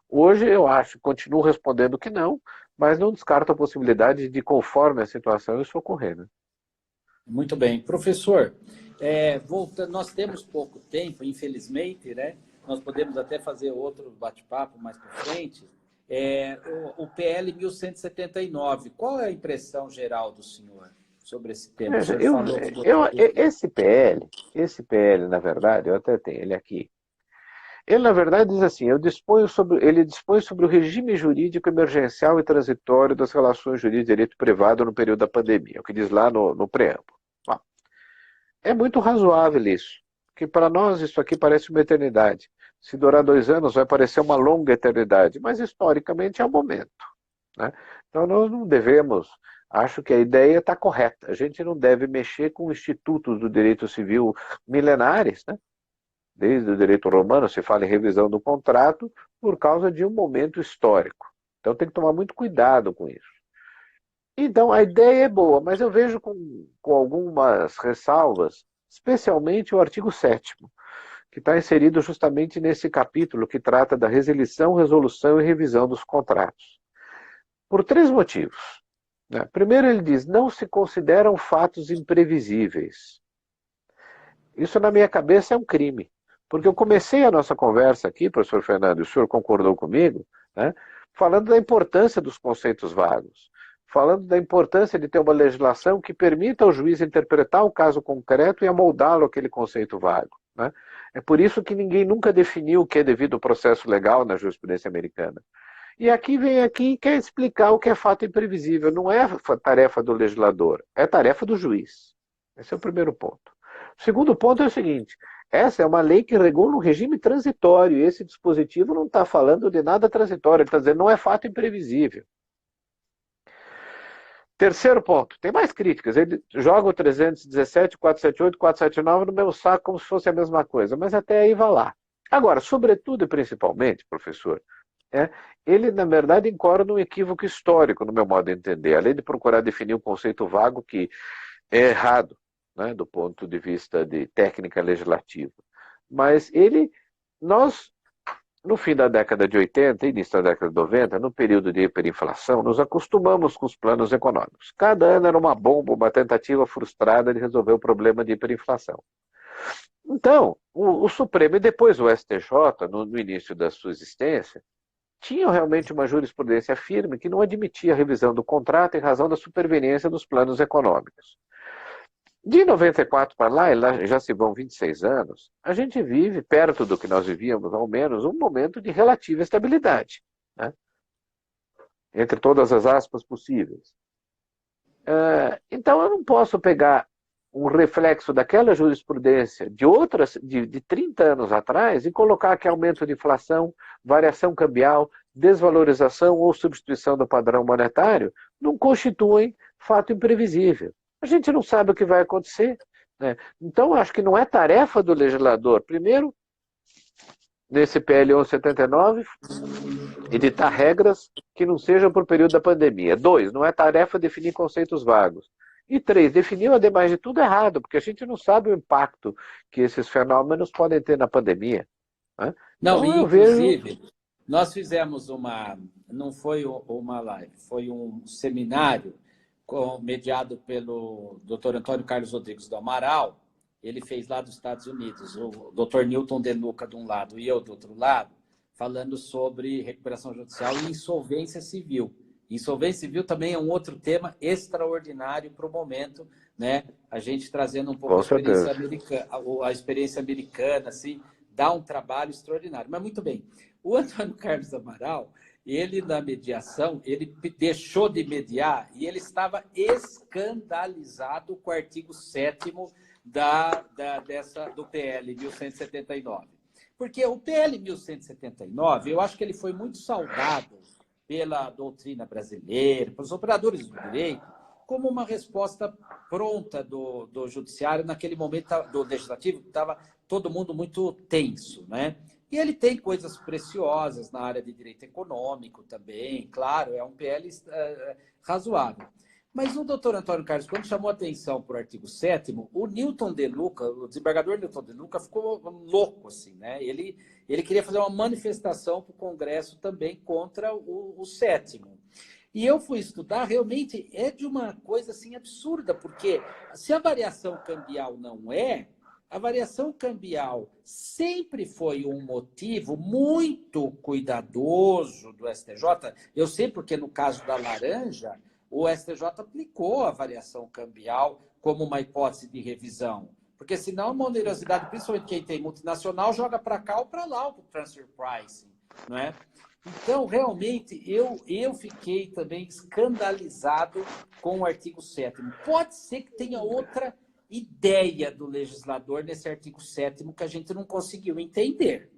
Hoje eu acho, continuo respondendo que não, mas não descarto a possibilidade de, conforme a situação, isso ocorrer, né? Muito bem. Professor, nós temos pouco tempo, infelizmente, né? Nós podemos até fazer outro bate-papo mais para frente. O PL 1179, qual é a impressão geral do senhor sobre esse tema? O Veja, senhor falou que gostou. esse PL, na verdade, eu até tenho ele aqui, Ele, na verdade, diz assim, ele dispõe sobre o regime jurídico emergencial e transitório das relações jurídicas de direito privado no período da pandemia, é o que diz lá no preâmbulo. Bom, é muito razoável isso, porque para nós isso aqui parece uma eternidade. Se durar 2 anos, vai parecer uma longa eternidade, mas historicamente é o momento, né? Então nós não devemos, acho que a ideia está correta, a gente não deve mexer com institutos do direito civil milenares, né? Desde o direito romano se fala em revisão do contrato por causa de um momento histórico. Então tem que tomar muito cuidado com isso. Então a ideia é boa, mas eu vejo com algumas ressalvas, especialmente o artigo 7º, que está inserido justamente nesse capítulo que trata da resilição, resolução e revisão dos contratos. Por 3 motivos, né? Primeiro, ele diz, não se consideram fatos imprevisíveis. Isso, na minha cabeça, é um crime. Porque eu comecei a nossa conversa aqui, professor Fernando, e o senhor concordou comigo, né, falando da importância dos conceitos vagos, falando da importância de ter uma legislação que permita ao juiz interpretar o caso concreto e amoldá-lo àquele conceito vago, né? É por isso que ninguém nunca definiu o que é devido ao processo legal na jurisprudência americana. E aqui vem aqui e quer explicar o que é fato imprevisível. Não é tarefa do legislador, é tarefa do juiz. Esse é o primeiro ponto. O segundo ponto é o seguinte, essa é uma lei que regula um regime transitório, e esse dispositivo não está falando de nada transitório, ele está dizendo não é fato imprevisível. Terceiro ponto, tem mais críticas, ele joga o 317, 478, 479 no meu saco como se fosse a mesma coisa, mas até aí vai lá. Agora, sobretudo e principalmente, professor, ele, na verdade, incorre num equívoco histórico, no meu modo de entender, além de procurar definir um conceito vago que é errado, né, do ponto de vista de técnica legislativa. Mas nós, no fim da década de 80 e início da década de 90, no período de hiperinflação, nos acostumamos com os planos econômicos. Cada ano era uma bomba, uma tentativa frustrada de resolver o problema de hiperinflação. Então, o Supremo e depois o STJ, no início da sua existência, tinham realmente uma jurisprudência firme que não admitia a revisão do contrato em razão da superveniência dos planos econômicos. De 94 para lá já se vão 26 anos, a gente vive, perto do que nós vivíamos, ao menos, um momento de relativa estabilidade, né? Entre todas as aspas possíveis. Então eu não posso pegar um reflexo daquela jurisprudência de 30 anos atrás e colocar que aumento de inflação, variação cambial, desvalorização ou substituição do padrão monetário não constituem fato imprevisível. A gente não sabe o que vai acontecer, né? Então, acho que não é tarefa do legislador, primeiro, nesse PL 1179, editar regras que não sejam por período da pandemia. 2, não é tarefa definir conceitos vagos. E 3, definiu, ademais de tudo, errado, porque a gente não sabe o impacto que esses fenômenos podem ter na pandemia, né? Não, Então, e inclusive, nós fizemos não foi uma live, foi um seminário mediado pelo Dr. Antônio Carlos Rodrigues do Amaral. Ele fez lá dos Estados Unidos, o Dr. Newton De Luca de um lado e eu do outro lado, falando sobre recuperação judicial e insolvência civil. Insolvência civil também é um outro tema extraordinário para o momento, né? A gente trazendo um pouco a experiência americana, assim, dá um trabalho extraordinário. Mas muito bem, o Antônio Carlos Amaral, ele na mediação, ele deixou de mediar e ele estava escandalizado com o artigo 7º do PL 1179. Porque o PL 1179, eu acho que ele foi muito saudado pela doutrina brasileira, pelos operadores do direito, como uma resposta pronta do judiciário naquele momento do legislativo, que estava todo mundo muito tenso, né? E ele tem coisas preciosas na área de direito econômico também, claro, é um PL razoável. Mas o doutor Antônio Carlos, quando chamou atenção para o artigo 7º, o Newton De Luca, o desembargador Newton De Luca, ficou louco, assim, né? Ele queria fazer uma manifestação para o Congresso também contra o 7º. E eu fui estudar, realmente é de uma coisa assim absurda, porque se a variação cambial não a variação cambial sempre foi um motivo muito cuidadoso do STJ. Eu sei porque no caso da laranja, o STJ aplicou a variação cambial como uma hipótese de revisão, Porque senão uma onerosidade, principalmente quem tem multinacional, joga para cá ou para lá o transfer pricing, não é? Então, realmente, eu fiquei também escandalizado com o artigo 7º. Pode ser que tenha outra ideia do legislador nesse artigo 7º que a gente não conseguiu entender.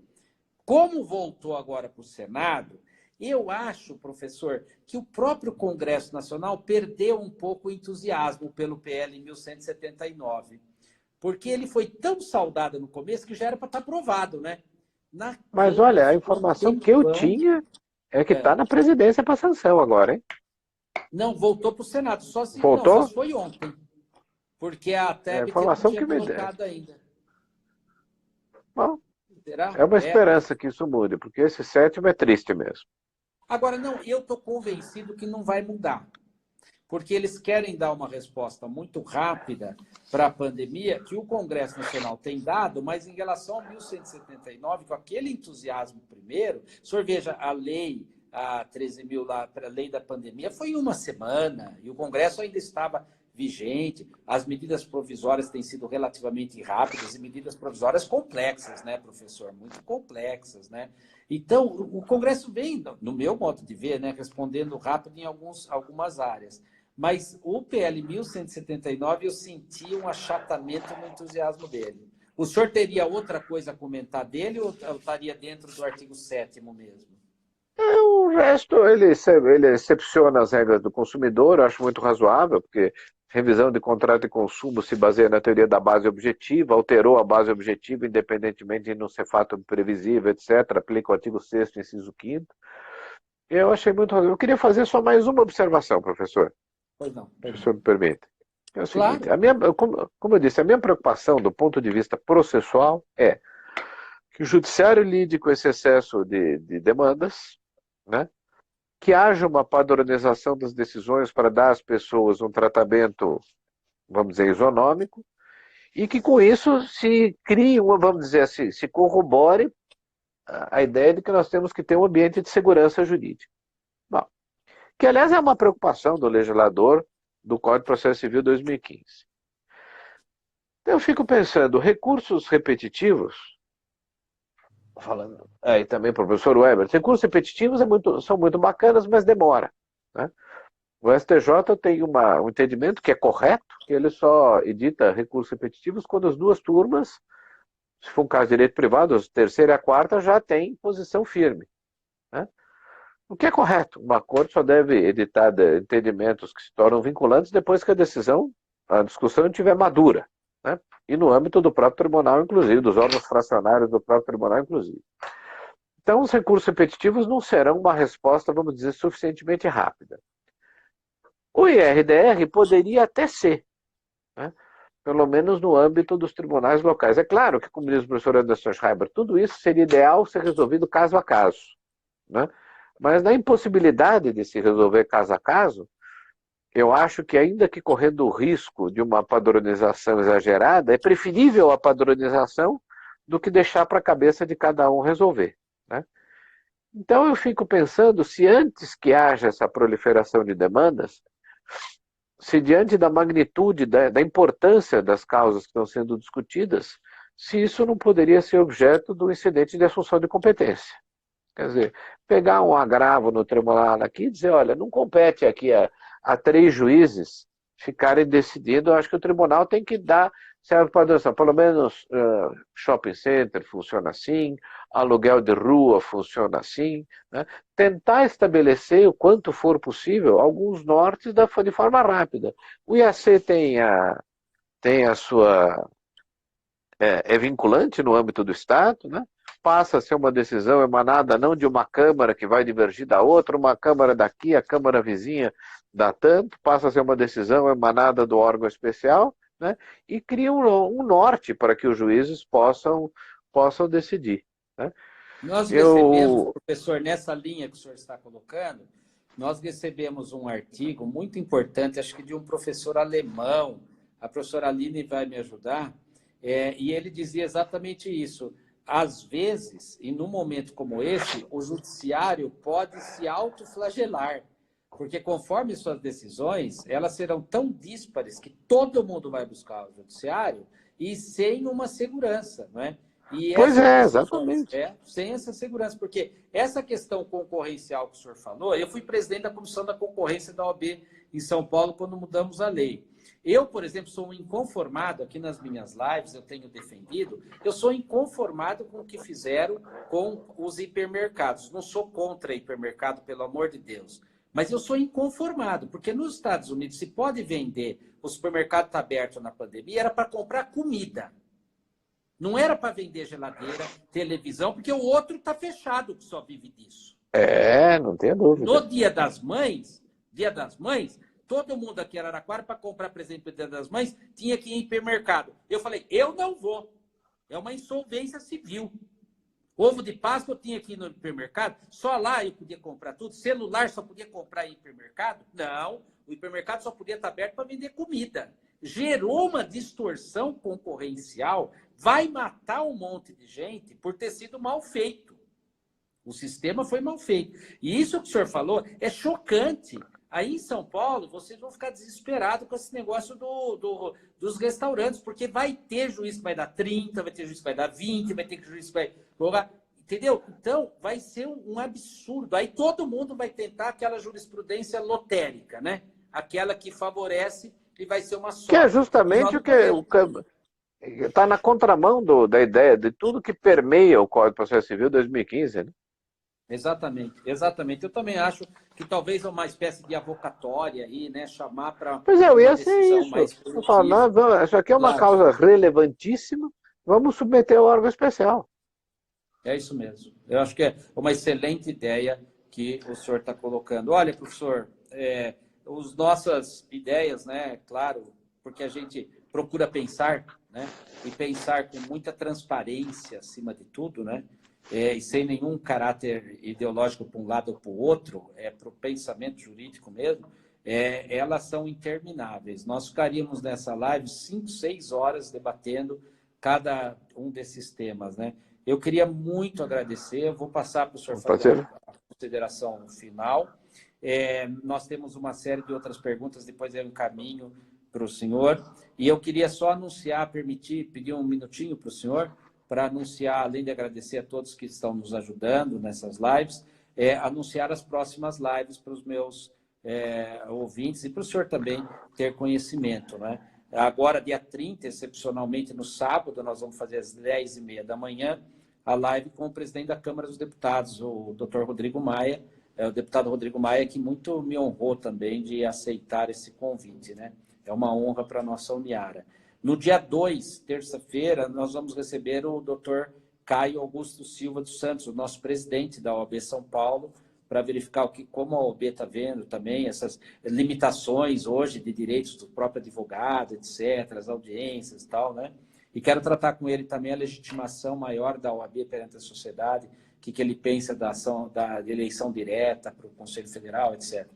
Como voltou agora para o Senado, eu acho, professor, que o próprio Congresso Nacional perdeu um pouco o entusiasmo pelo PL 1179, porque ele foi tão saudado no começo que já era para estar aprovado, né? Na Mas Câmara olha, a ficou um informação que eu tempão. tinha é que está na presidência para sanção agora, hein? Não, voltou para o Senado, só se Voltou? foi ontem, porque a É a Tebet não informação tinha que me der. colocado ainda. Bom, Será? é uma É. esperança que isso mude, porque esse 7º é triste mesmo. Agora, não, eu estou convencido que não vai mudar, porque eles querem dar uma resposta muito rápida para a pandemia, que o Congresso Nacional tem dado, mas em relação ao 1179, com aquele entusiasmo primeiro, o senhor veja, a lei, a 13.000 lá, para a lei da pandemia, foi em uma semana, e o Congresso ainda estava vigente, as medidas provisórias têm sido relativamente rápidas, e medidas provisórias complexas, né, professor? Muito complexas, né? Então, o Congresso vem, no meu modo de ver, né, respondendo rápido em algumas áreas. Mas o PL 1179, eu senti um achatamento no entusiasmo dele. O senhor teria outra coisa a comentar dele ou estaria dentro do artigo 7º mesmo? O resto, ele excepciona as regras do consumidor, eu acho muito razoável, porque revisão de contrato de consumo se baseia na teoria da base objetiva, alterou a base objetiva, independentemente de não ser fato previsível, etc., aplica o artigo 6º, inciso 5º. Eu achei muito razoável. Eu queria fazer só mais uma observação, professor, Pois não, se o perdão. senhor me permite. É o seguinte, Claro. como eu disse, a minha preocupação do ponto de vista processual é que o judiciário lide com esse excesso de demandas, né? Que haja uma padronização das decisões para dar às pessoas um tratamento, vamos dizer, isonômico, e que com isso se crie uma, vamos dizer assim, se corrobore a ideia de que nós temos que ter um ambiente de segurança jurídica. Bom, que aliás é uma preocupação do legislador do Código de Processo Civil 2015. Então, eu fico pensando, recursos repetitivos, falando aí também, professor Weber, recursos repetitivos são muito bacanas, mas demora, né? O STJ tem um entendimento que é correto, que ele só edita recursos repetitivos quando as duas turmas, se for um caso de direito privado, a terceira e a quarta já têm posição firme, né? O que é correto. Uma corte só deve editar entendimentos que se tornam vinculantes depois que a discussão estiver madura, né? E no âmbito do próprio tribunal, inclusive, dos órgãos fracionários do próprio tribunal, inclusive. Então, os recursos repetitivos não serão uma resposta, vamos dizer, suficientemente rápida. O IRDR poderia até ser, né? Pelo menos no âmbito dos tribunais locais. É claro que, como diz o professor Anderson Schreiber, tudo isso seria ideal ser resolvido caso a caso, né? Mas na impossibilidade de se resolver caso a caso, eu acho que, ainda que correndo o risco de uma padronização exagerada, é preferível a padronização do que deixar para a cabeça de cada um resolver, né? Então eu fico pensando se antes que haja essa proliferação de demandas, se diante da magnitude, da importância das causas que estão sendo discutidas, se isso não poderia ser objeto do incidente de assunção de competência. Quer dizer, pegar um agravo no tribunal aqui e dizer, olha, não compete aqui a 3 juízes ficarem decidindo, eu acho que o tribunal tem que dar certa padronização. Pelo menos shopping center funciona assim, aluguel de rua funciona assim, né? Tentar estabelecer, o quanto for possível, alguns nortes de forma rápida. O IAC tem a sua... é vinculante no âmbito do Estado, né? Passa a ser uma decisão emanada não de uma Câmara que vai divergir da outra, uma Câmara daqui, a Câmara vizinha dá tanto, passa a ser uma decisão emanada do órgão especial, né? E cria um norte para que os juízes possam decidir, né? Nós recebemos, Eu... professor, nessa linha que o senhor está colocando, nós recebemos um artigo muito importante, acho que de um professor alemão, a professora Aline vai me ajudar, e ele dizia exatamente isso. Às vezes, e num momento como esse, o judiciário pode se autoflagelar, porque conforme suas decisões, elas serão tão díspares que todo mundo vai buscar o judiciário e sem uma segurança, não é? E Pois essas exatamente. sem essa segurança, porque essa questão concorrencial que o senhor falou, eu fui presidente da Comissão da Concorrência da OAB em São Paulo quando mudamos a lei. Eu, por exemplo, sou um inconformado, aqui nas minhas lives eu tenho defendido, eu sou inconformado com o que fizeram com os hipermercados. Não sou contra hipermercado, pelo amor de Deus, mas eu sou inconformado, porque nos Estados Unidos se pode vender, o supermercado está aberto na pandemia, era para comprar comida. Não era para vender geladeira, televisão, porque o outro está fechado, que só vive disso. Não tenha dúvida. No Dia das Mães, todo mundo aqui em Araraquara, para comprar presente para o Dia das Mães, tinha que ir em hipermercado. Eu falei, eu não vou. É uma insolvência civil. Ovo de Páscoa eu tinha que ir no hipermercado, só lá eu podia comprar tudo. Celular só podia comprar em hipermercado? Não, o hipermercado só podia estar aberto para vender comida. Gerou uma distorção concorrencial, vai matar um monte de gente por ter sido mal feito. O sistema foi mal feito. E isso que o senhor falou é chocante. Aí em São Paulo, vocês vão ficar desesperados com esse negócio dos restaurantes, porque vai ter juiz que vai dar 30, vai ter juiz que vai dar 20, vai ter juiz que vai... Entendeu? Então, vai ser um absurdo. Aí todo mundo vai tentar aquela jurisprudência lotérica, né? Aquela que favorece e vai ser uma sorte. Que é justamente o que está na contramão da ideia de tudo que permeia o Código de Processo Civil 2015, né? Exatamente, exatamente. Eu também acho que talvez é uma espécie de avocatória aí, né? Chamar para Pois é, uma ia ser decisão isso. mais Eu falo, positiva. não, isso aqui é uma Claro. causa relevantíssima, vamos submeter ao órgão especial. É isso mesmo. Eu acho que é uma excelente ideia que o senhor está colocando. Olha, professor, as nossas ideias, né? Claro, porque a gente procura pensar, né? E pensar com muita transparência acima de tudo, né? E sem nenhum caráter ideológico para um lado ou para o outro, para o pensamento jurídico mesmo, elas são intermináveis. Nós ficaríamos nessa live 5, 6 horas debatendo cada um desses temas, né? Eu queria muito agradecer, eu vou passar para o senhor fazer a consideração final. Nós temos uma série de outras perguntas, depois eu encaminho para o senhor. E eu queria só anunciar, pedir um minutinho para o senhor, para anunciar, além de agradecer a todos que estão nos ajudando nessas lives, anunciar as próximas lives para os meus ouvintes e para o senhor também ter conhecimento, né? Agora, dia 30, excepcionalmente no sábado, nós vamos fazer às 10h30 da manhã, a live com o presidente da Câmara dos Deputados, o Dr. Rodrigo Maia, o deputado Rodrigo Maia, que muito me honrou também de aceitar esse convite, né? É uma honra para a nossa Uniara. No dia 2, terça-feira, nós vamos receber o Dr. Caio Augusto Silva dos Santos, o nosso presidente da OAB São Paulo, para verificar como a OAB está vendo também essas limitações hoje de direitos do próprio advogado, etc., as audiências e tal, né? E quero tratar com ele também a legitimação maior da OAB perante a sociedade, o que ele pensa da eleição direta para o Conselho Federal, etc.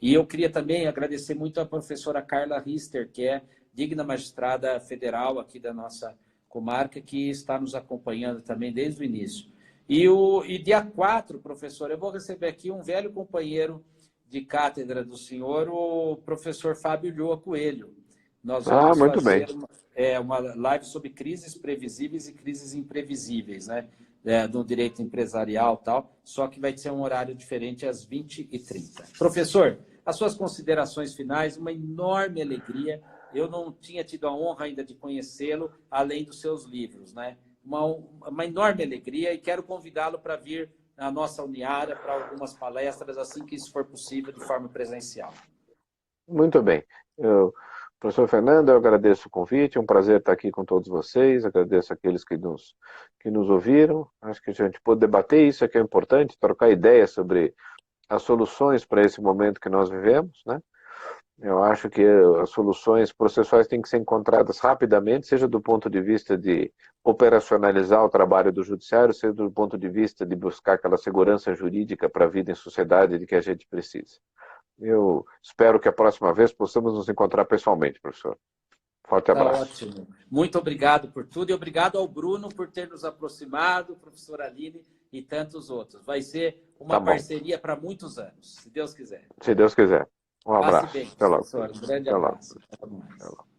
E eu queria também agradecer muito à professora Carla Rister, que é digna magistrada federal aqui da nossa comarca, que está nos acompanhando também desde o início. E dia 4, professor, eu vou receber aqui um velho companheiro de cátedra do senhor, o professor Fábio Lhoa Coelho. Nós vamos muito fazer bem. uma live sobre crises previsíveis e crises imprevisíveis, né? Do direito empresarial e tal, só que vai ser um horário diferente às 20h30. Professor, as suas considerações finais, uma enorme alegria. Eu não tinha tido a honra ainda de conhecê-lo, além dos seus livros, né? Uma enorme alegria e quero convidá-lo para vir à nossa Uniara para algumas palestras, assim que isso for possível, de forma presencial. Muito bem. Professor Fernando, eu agradeço o convite, é um prazer estar aqui com todos vocês, agradeço aqueles que nos ouviram. Acho que a gente pôde debater isso, é que é importante, trocar ideias sobre as soluções para esse momento que nós vivemos, né? Eu acho que as soluções processuais têm que ser encontradas rapidamente, seja do ponto de vista de operacionalizar o trabalho do judiciário, seja do ponto de vista de buscar aquela segurança jurídica para a vida em sociedade de que a gente precisa. Eu espero que a próxima vez possamos nos encontrar pessoalmente, professor. Forte abraço. Ótimo. Muito obrigado por tudo e obrigado ao Bruno por ter nos aproximado, professor Aline e tantos outros. Vai ser uma parceria para muitos anos, se Deus quiser. Se Deus quiser. Um abraço. Passe bem, Até logo. professor. Um grande Até logo. abraço. Até mais. Até logo.